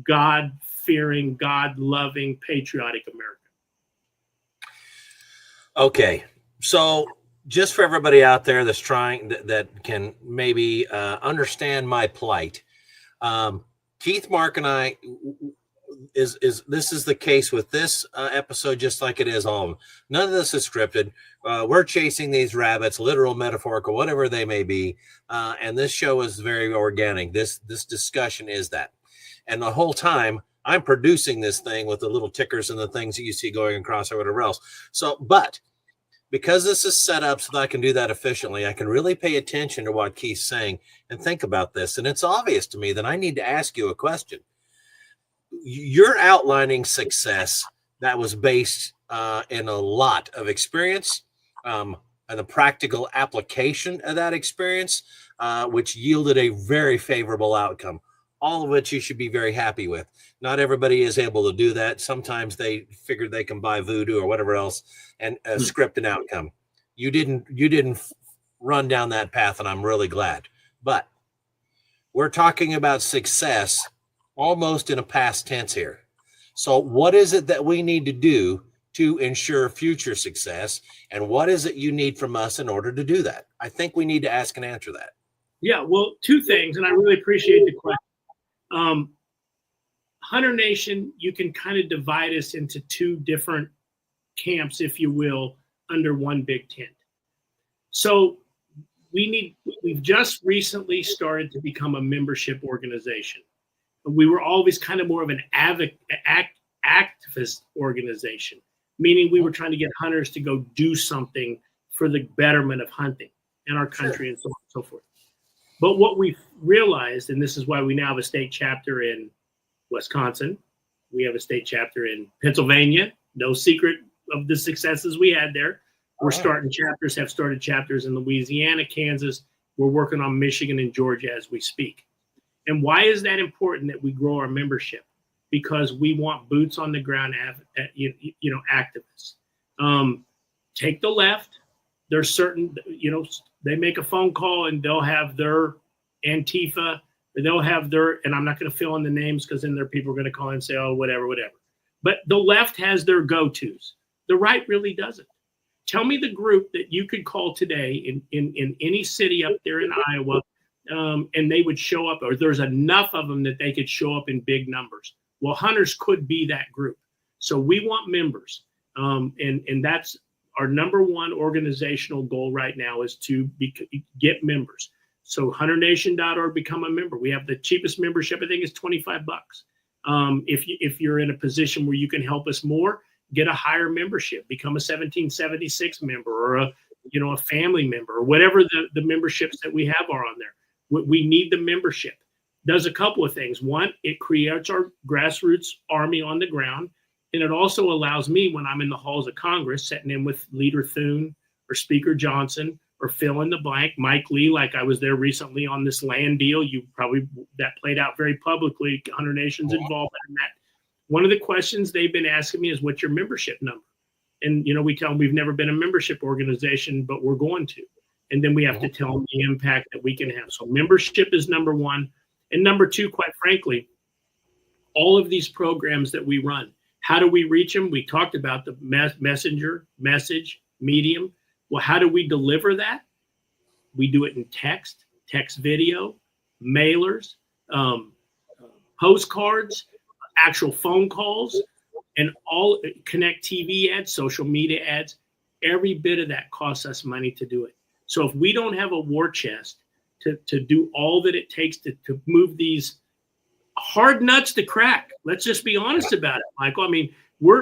God-fearing, God-loving, patriotic America. Okay, so just for everybody out there that's trying, that can maybe understand my plight, Keith, Mark, and I, this is the case with this episode, just like it is all of them. None of this is scripted. We're chasing these rabbits, literal, metaphorical, whatever they may be, and this show is very organic. This discussion is that, and the whole time I'm producing this thing with the little tickers and the things that you see going across or whatever else. So, but because this is set up so that I can do that efficiently, I can really pay attention to what Keith's saying and think about this. And it's obvious to me that I need to ask you a question. You're outlining success that was based in a lot of experience, and the practical application of that experience, which yielded a very favorable outcome, all of which you should be very happy with. Not everybody is able to do that. Sometimes they figured they can buy voodoo or whatever else and script an outcome. You didn't run down that path, and I'm really glad. But we're talking about success almost in a past tense here. So what is it that we need to do to ensure future success? And what is it you need from us in order to do that? I think we need to ask and answer that. Yeah, well, two things, and I really appreciate the question. Hunter Nation, you can kind of divide us into two different camps, if you will, under one big tent. So we've just recently started to become a membership organization. We were always kind of more of an activist organization, meaning we were trying to get hunters to go do something for the betterment of hunting in our country, and so on and so forth. But what we realized, and this is why we now have a state chapter in Wisconsin, we have a state chapter in Pennsylvania, no secret of the successes we had there. We're starting chapters, have started chapters in Louisiana, Kansas. We're working on Michigan and Georgia as we speak. And why is that important that we grow our membership? Because we want boots on the ground, activists. Take the left. There's certain, they make a phone call and they'll have their Antifa, or they'll have their, and I'm not going to fill in the names because then there are people are going to call and say, oh, whatever. But the left has their go-tos. The right really doesn't. Tell me the group that you could call today in any city up there in Iowa, and they would show up, or there's enough of them that they could show up in big numbers. Well, hunters could be that group. So we want members. And that's our number one organizational goal right now, is to get members. So hunternation.org, become a member. We have the cheapest membership, I think, is $25. If you're in a position where you can help us more, get a higher membership, become a 1776 member, or a family member, or whatever the memberships that we have are on there. We need the membership. Does a couple of things. One, it creates our grassroots army on the ground. And it also allows me, when I'm in the halls of Congress, sitting in with Leader Thune or Speaker Johnson or fill in the blank, Mike Lee, like I was there recently on this land deal. That played out very publicly. Hunter Nation's involved in that. One of the questions they've been asking me is, what's your membership number? And, we tell them we've never been a membership organization, but we're going to. And then we have to tell them the impact that we can have. So membership is number one. And number two, quite frankly, all of these programs that we run, how do we reach them? We talked about the messenger, message, medium. Well, how do we deliver that? We do it in text video, mailers, postcards, actual phone calls, and all connect TV ads, social media ads. Every bit of that costs us money to do it. So if we don't have a war chest to do all that it takes to move these hard nuts to crack, let's just be honest about it, Michael. I mean,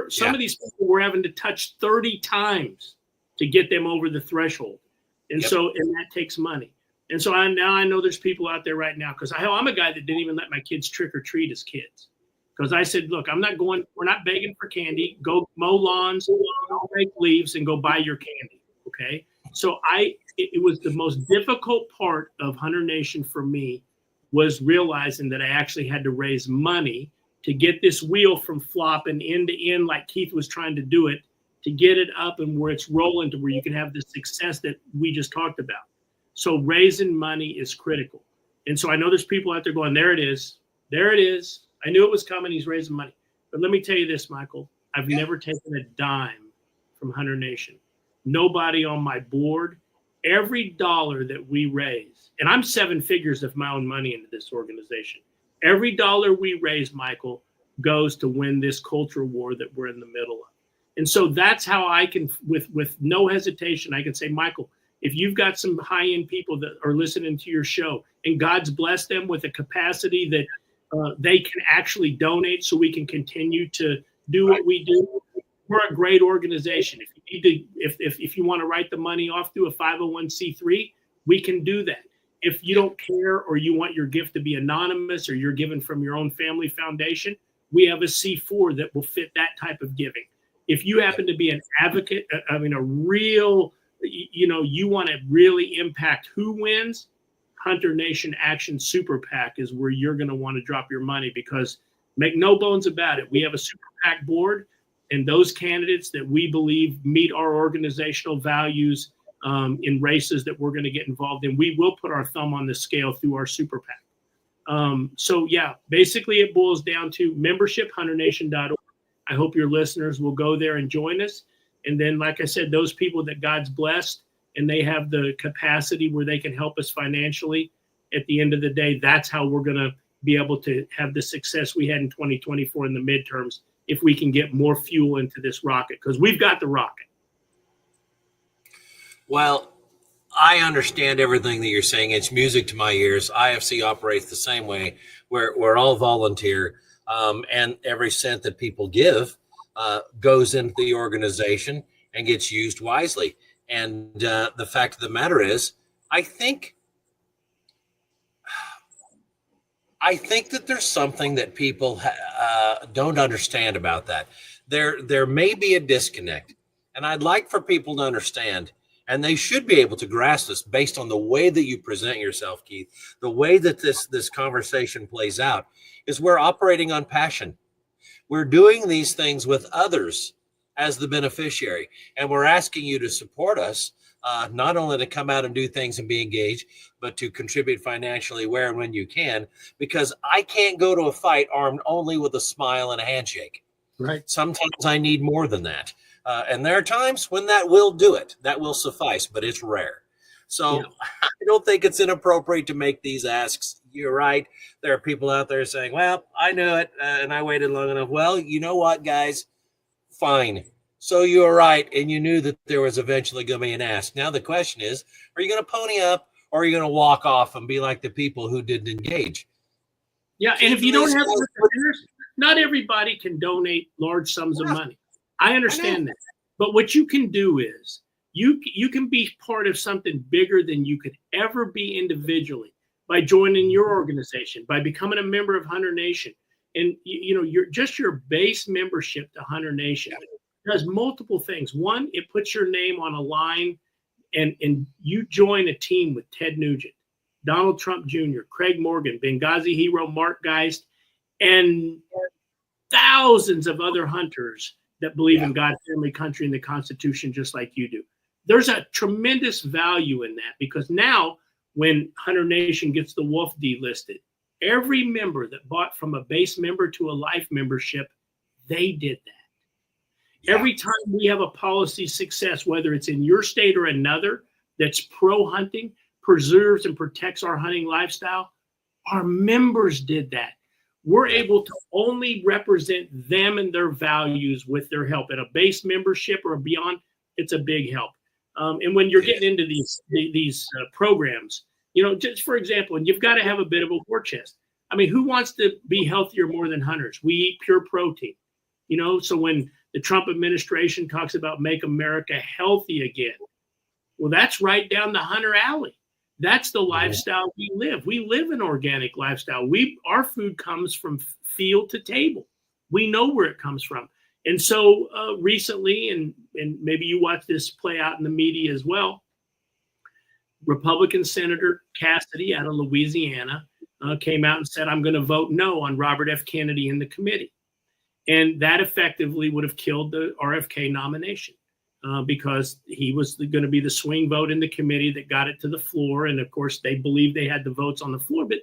some of these people we're having to touch 30 times to get them over the threshold. And and that takes money. And so I know there's people out there right now, because I'm a guy that didn't even let my kids trick or treat as kids. Because I said, look, we're not begging for candy. Go mow lawns, go make leaves, and go buy your candy. Okay. So it was the most difficult part of Hunter Nation for me, was realizing that I actually had to raise money to get this wheel from flopping end to end, like Keith was trying to do it, to get it up and where it's rolling to where you can have the success that we just talked about. So raising money is critical. And so I know there's people out there going, there it is. There it is. I knew it was coming. He's raising money. But let me tell you this, Michael. I've never taken a dime from Hunter Nation. Nobody on my board. Every dollar that we raise, and I'm 7 figures of my own money into this organization. Every dollar we raise, Michael, goes to win this culture war that we're in the middle of. And so that's how I can, with no hesitation, I can say, Michael, if you've got some high-end people that are listening to your show and God's blessed them with a capacity that they can actually donate so we can continue to do what we do, we're a great organization. If you want to write the money off through a 501c3, we can do that. If you don't care, or you want your gift to be anonymous, or you're given from your own family foundation, we have a C4 that will fit that type of giving. If you happen to be an advocate, a real you want to really impact who wins, Hunter Nation Action Super PAC is where you're going to want to drop your money, because make no bones about it, we have a Super PAC board, and those candidates that we believe meet our organizational values in races that we're going to get involved in, we will put our thumb on the scale through our Super PAC. So yeah, basically it boils down to membership, hunternation.org. I hope your listeners will go there and join us. And then, like I said, those people that God's blessed and they have the capacity where they can help us financially, at the end of the day, that's how we're going to be able to have the success we had in 2024 in the midterms, if we can get more fuel into this rocket, because we've got the rocket. Well, I understand everything that you're saying. It's music to my ears. IFC operates the same way. We're all volunteer, and every cent that people give goes into the organization and gets used wisely. And the fact of the matter is, I think that there's something that people don't understand about that. There may be a disconnect, and I'd like for people to understand, and they should be able to grasp this based on the way that you present yourself, Keith, the way that this conversation plays out, is we're operating on passion. We're doing these things with others as the beneficiary, and we're asking you to support us, not only to come out and do things and be engaged, but to contribute financially where and when you can, because I can't go to a fight armed only with a smile and a handshake. Right. Sometimes I need more than that. And there are times when that will do it. That will suffice, but it's rare. So yeah. I don't think it's inappropriate to make these asks. You're right. There are people out there saying, well, I knew it and I waited long enough. Well, you know what, guys? Fine. So you were right, and you knew that there was eventually going to be an ask. Now the question is, are you going to pony up, or are you going to walk off and be like the people who didn't engage? Yeah, and if you don't have, not everybody can donate large sums of money. I understand that. But what you can do is you can be part of something bigger than you could ever be individually by joining your organization, by becoming a member of Hunter Nation. And your base membership to Hunter Nation does multiple things. One, it puts your name on a line, and you join a team with Ted Nugent, Donald Trump Jr., Craig Morgan, Benghazi hero Mark Geist, and thousands of other hunters that believe in God, family, country, and the Constitution, just like you do. There's a tremendous value in that, because now when Hunter Nation gets the wolf delisted, every member that bought from a base member to a life membership, they did that. Yeah. Every time we have a policy success, whether it's in your state or another, that's pro-hunting, preserves and protects our hunting lifestyle, our members did that. We're able to only represent them and their values with their help. At a base membership or beyond, it's a big help. And when you're getting into these programs, just for example, and you've got to have a bit of a war chest. I mean, who wants to be healthier more than hunters? We eat pure protein, so when the Trump administration talks about make America healthy again, well, that's right down the hunter alley. That's the lifestyle we live. We live an organic lifestyle. Our food comes from field to table. We know where it comes from. And so recently, and maybe you watch this play out in the media as well, Republican Senator Cassidy out of Louisiana came out and said, I'm going to vote no on Robert F. Kennedy in the committee. And that effectively would have killed the RFK nomination because he was going to be the swing vote in the committee that got it to the floor. And of course, they believed they had the votes on the floor. But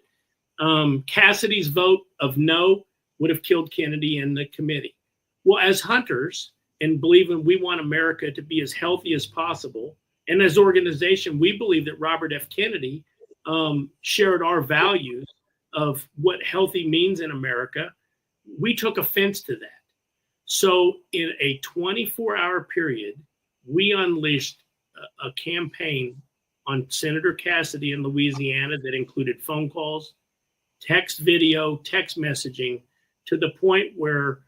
Cassidy's vote of no would have killed Kennedy in the committee. Well, as hunters and believing we want America to be as healthy as possible, and as an organization, we believe that Robert F. Kennedy shared our values of what healthy means in America. We took offense to that. So in a 24-hour period, we unleashed a campaign on Senator Cassidy in Louisiana that included phone calls, text video, text messaging, to the point where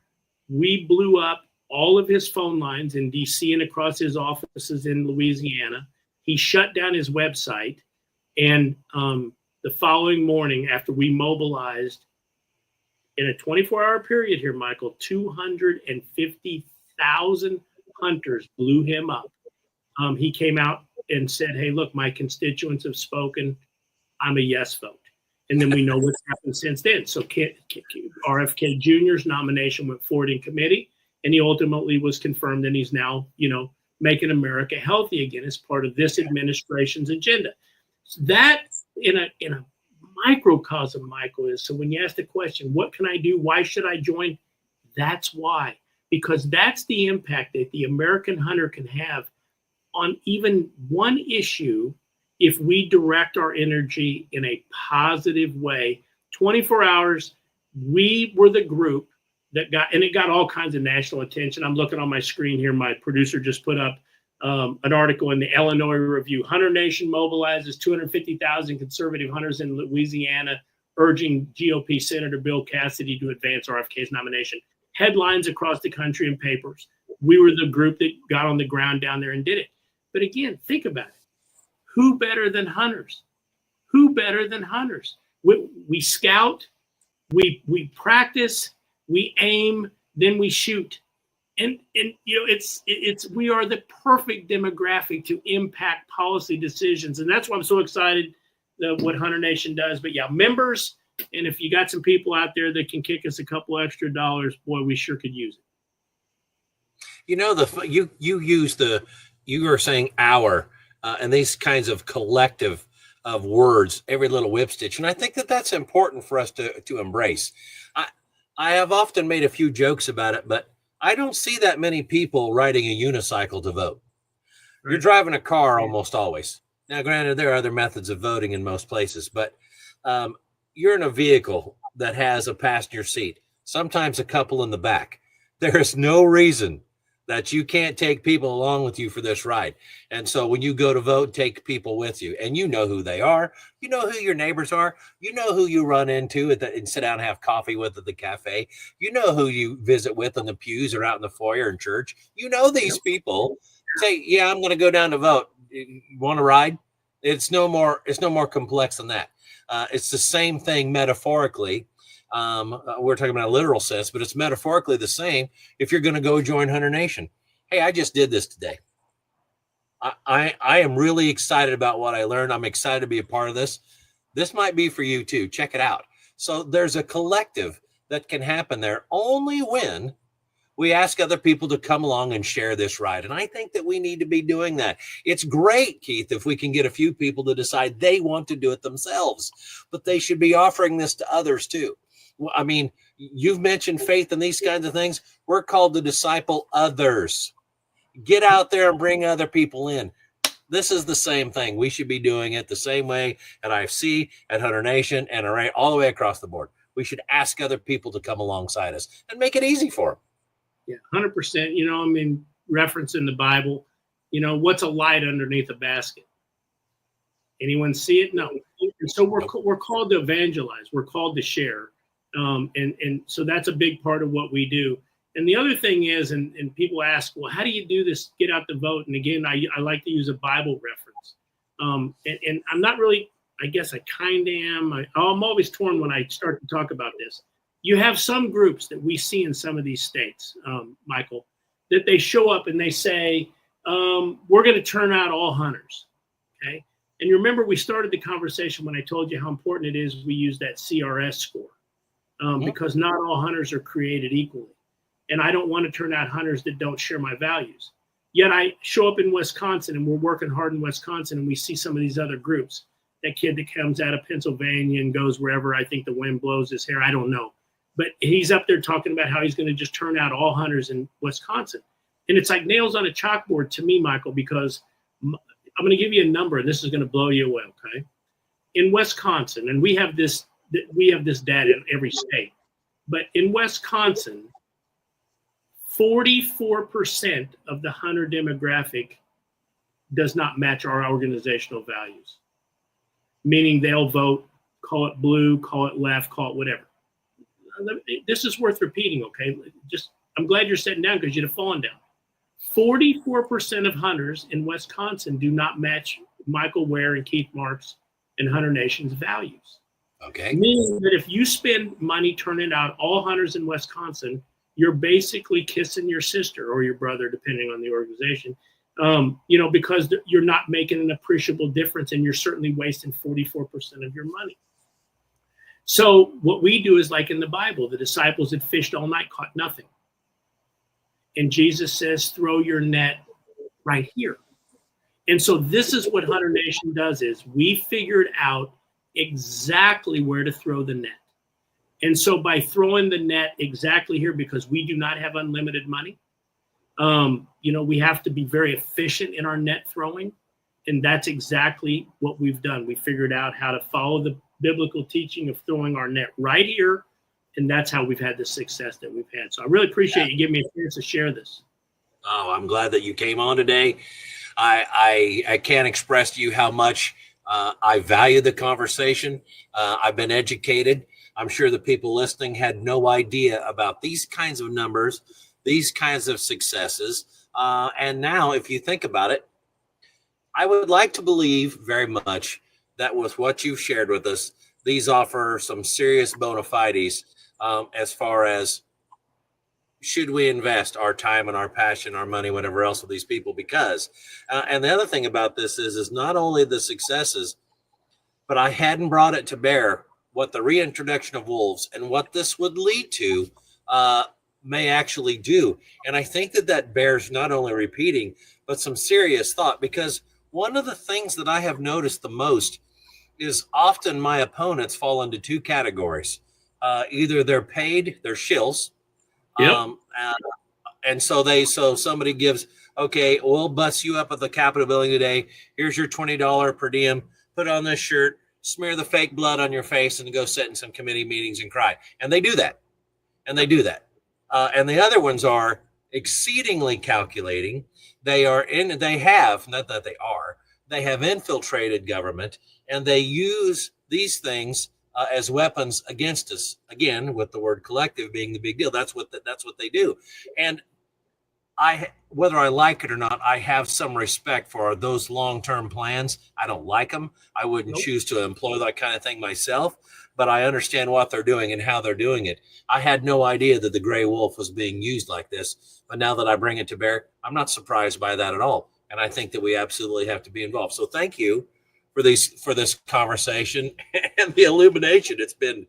we blew up all of his phone lines in DC and across his offices in Louisiana. He shut down his website. And the following morning, after we mobilized, in a 24-hour period here, Michael, 250,000 hunters blew him up. He came out and said, hey, look, my constituents have spoken. I'm a yes vote. And then we know what's happened since then. So RFK Jr.'s nomination went forward in committee, and he ultimately was confirmed, and he's now, making America healthy again as part of this administration's agenda. So that in a microcosm, Michael, is so when you ask the question, what can I do? Why should I join? That's why, because that's the impact that the American hunter can have on even one issue if we direct our energy in a positive way. 24 hours, we were the group that got all kinds of national attention. I'm looking on my screen here. My producer just put up an article in the Illinois Review. Hunter Nation mobilizes 250,000 conservative hunters in Louisiana, urging GOP Senator Bill Cassidy to advance RFK's nomination. Headlines across the country in papers. We were the group that got on the ground down there and did it. But again, think about it. Who better than hunters? Who better than hunters? We scout, we practice, we aim, then we shoot. And it's we are the perfect demographic to impact policy decisions. And that's why I'm so excited what Hunter Nation does. But yeah, members, and if you got some people out there that can kick us a couple extra dollars, boy, we sure could use it. You were saying our, and these kinds of collective of words, every little whip stitch. And I think that that's important for us to embrace. I have often made a few jokes about it, but I don't see that many people riding a unicycle to vote. Right. You're driving a car almost always. Now, granted, there are other methods of voting in most places, but you're in a vehicle that has a passenger seat, sometimes a couple in the back. There is no reason that you can't take people along with you for this ride. And so when you go to vote, take people with you, and you know who they are. You know who your neighbors are. You know who you run into and sit down and have coffee with at the cafe. You know who you visit with in the pews or out in the foyer in church. You know these people. Say, yeah, I'm going to go down to vote. You want to ride? It's no more complex than that. It's the same thing metaphorically. We're talking about a literal sense, but it's metaphorically the same if you're going to go join Hunter Nation. Hey, I just did this today. I am really excited about what I learned. I'm excited to be a part of this. This might be for you too. Check it out. So there's a collective that can happen there only when we ask other people to come along and share this ride. And I think that we need to be doing that. It's great, Keith, if we can get a few people to decide they want to do it themselves, but they should be offering this to others too. I mean, you've mentioned faith and these kinds of things. We're called to disciple others. Get out there and bring other people in. This is the same thing. We should be doing it the same way at IFC, at Hunter Nation, and MRA, all the way across the board. We should ask other people to come alongside us and make it easy for them. Yeah, 100%. Reference in the Bible, what's a light underneath a basket? Anyone see it? No. And so we're called to evangelize. We're called to share. And so that's a big part of what we do. And the other thing is, and people ask, well, how do you do this? Get out the vote. And again, I like to use a Bible reference. And I'm not really, I guess I kind of am. I'm always torn when I start to talk about this. You have some groups that we see in some of these states, Michael, that they show up and they say, we're going to turn out all hunters. Okay. And you remember we started the conversation when I told you how important it is we use that CRS score. Because not all hunters are created equally. And I don't want to turn out hunters that don't share my values. Yet I show up in Wisconsin and we're working hard in Wisconsin and we see some of these other groups. That kid that comes out of Pennsylvania and goes wherever I think the wind blows his hair, I don't know. But he's up there talking about how he's going to just turn out all hunters in Wisconsin. And it's like nails on a chalkboard to me, Michael, because I'm going to give you a number and this is going to blow you away, okay? In Wisconsin, and we have this data in every state, but in Wisconsin, 44% of the hunter demographic does not match our organizational values, meaning they'll vote, call it blue, call it left, call it whatever. This is worth repeating, okay? I'm glad you're sitting down because you'd have fallen down. 44% of hunters in Wisconsin do not match Michael Ware and Keith Marks and Hunter Nation's values. Okay. Meaning that if you spend money turning out all hunters in Wisconsin, you're basically kissing your sister or your brother, depending on the organization. because you're not making an appreciable difference, and you're certainly wasting 44% of your money. So what we do is like in the Bible, the disciples had fished all night, caught nothing. And Jesus says, throw your net right here. And so this is what Hunter Nation does, is we figured out exactly where to throw the net. And so by throwing the net exactly here, because we do not have unlimited money, we have to be very efficient in our net throwing. And that's exactly what we've done. We figured out how to follow the biblical teaching of throwing our net right here. And that's how we've had the success that we've had. So I really appreciate you giving me a chance to share this. Oh, I'm glad that you came on today. I can't express to you how much I value the conversation. I've been educated. I'm sure the people listening had no idea about these kinds of numbers, these kinds of successes. And now, if you think about it, I would like to believe very much that with what you've shared with us, these offer some serious bona fides as far as should we invest our time and our passion, our money, whatever else with these people? Because, and the other thing about this is not only the successes, but I hadn't brought it to bear what the reintroduction of wolves and what this would lead to may actually do. And I think that bears not only repeating, but some serious thought, because one of the things that I have noticed the most is often my opponents fall into two categories. Either they're paid, they're shills. Yep. And so somebody gives, okay, we'll bust you up at the Capitol building today. Here's your $20 per diem. Put on this shirt, smear the fake blood on your face, and go sit in some committee meetings and cry. And they do that. And the other ones are exceedingly calculating. They have infiltrated government, and they use these things as weapons against us. Again, with the word collective being the big deal. That's what they do. And whether I like it or not, I have some respect for those long-term plans. I don't like them. I wouldn't choose to employ that kind of thing myself, but I understand what they're doing and how they're doing it. I had no idea that the gray wolf was being used like this, but now that I bring it to bear, I'm not surprised by that at all. And I think that we absolutely have to be involved. So thank you for this conversation and the illumination. It's been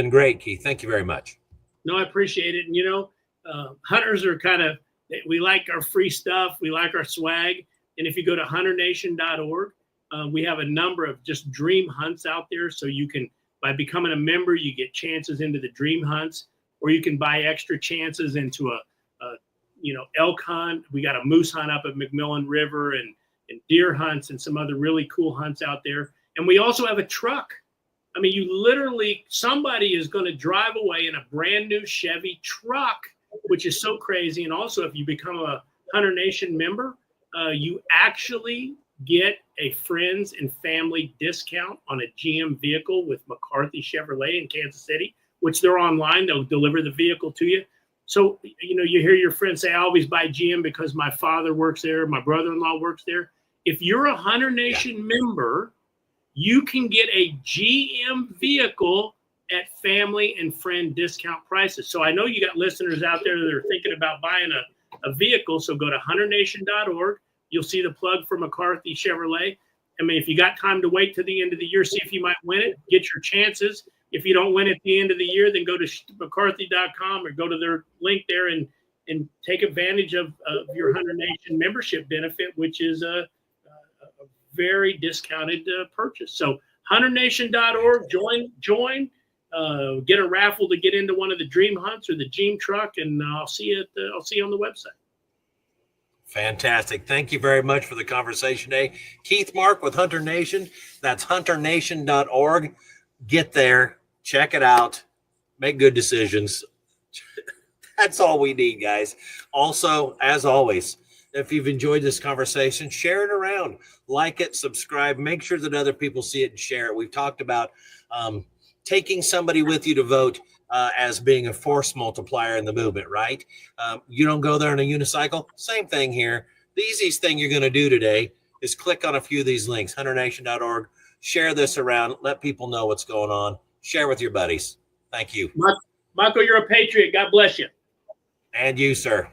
great, Keith. Thank you very much. No, I appreciate it. And hunters are we like our free stuff. We like our swag. And if you go to hunternation.org, we have a number of just dream hunts out there. So you can, by becoming a member, you get chances into the dream hunts, or you can buy extra chances into a elk hunt. We got a moose hunt up at MacMillan River, and deer hunts and some other really cool hunts out there. And we also have a truck. I mean, somebody is going to drive away in a brand new Chevy truck, which is so crazy. And also, if you become a Hunter Nation member, you actually get a friends and family discount on a GM vehicle with McCarthy Chevrolet in Kansas City, which they're online. They'll deliver the vehicle to you. So, you hear your friends say, I always buy GM because my father works there, my brother-in-law works there. If you're a Hunter Nation member, you can get a GM vehicle at family and friend discount prices. So I know you got listeners out there that are thinking about buying a vehicle. So go to hunternation.org. You'll see the plug for McCarthy Chevrolet. I mean, if you got time to wait to the end of the year, see if you might win it, get your chances. If you don't win at the end of the year, then go to mccarthy.com or go to their link there and take advantage of your Hunter Nation membership benefit, which is a very discounted purchase. So hunternation.org, join, get a raffle to get into one of the dream hunts or the Dream truck, and I'll see you on the website. Fantastic. Thank you very much for the conversation today. Keith Mark with Hunter Nation. That's hunternation.org. Get there, check it out, make good decisions. That's all we need, guys. Also, as always, if you've enjoyed this conversation, share it around, like it, subscribe, make sure that other people see it and share it. We've talked about taking somebody with you to vote as being a force multiplier in the movement, right? You don't go there in a unicycle. Same thing here. The easiest thing you're going to do today is click on a few of these links, hunternation.org. Share this around. Let people know what's going on. Share with your buddies. Thank you. Michael, you're a patriot. God bless you. And you, sir.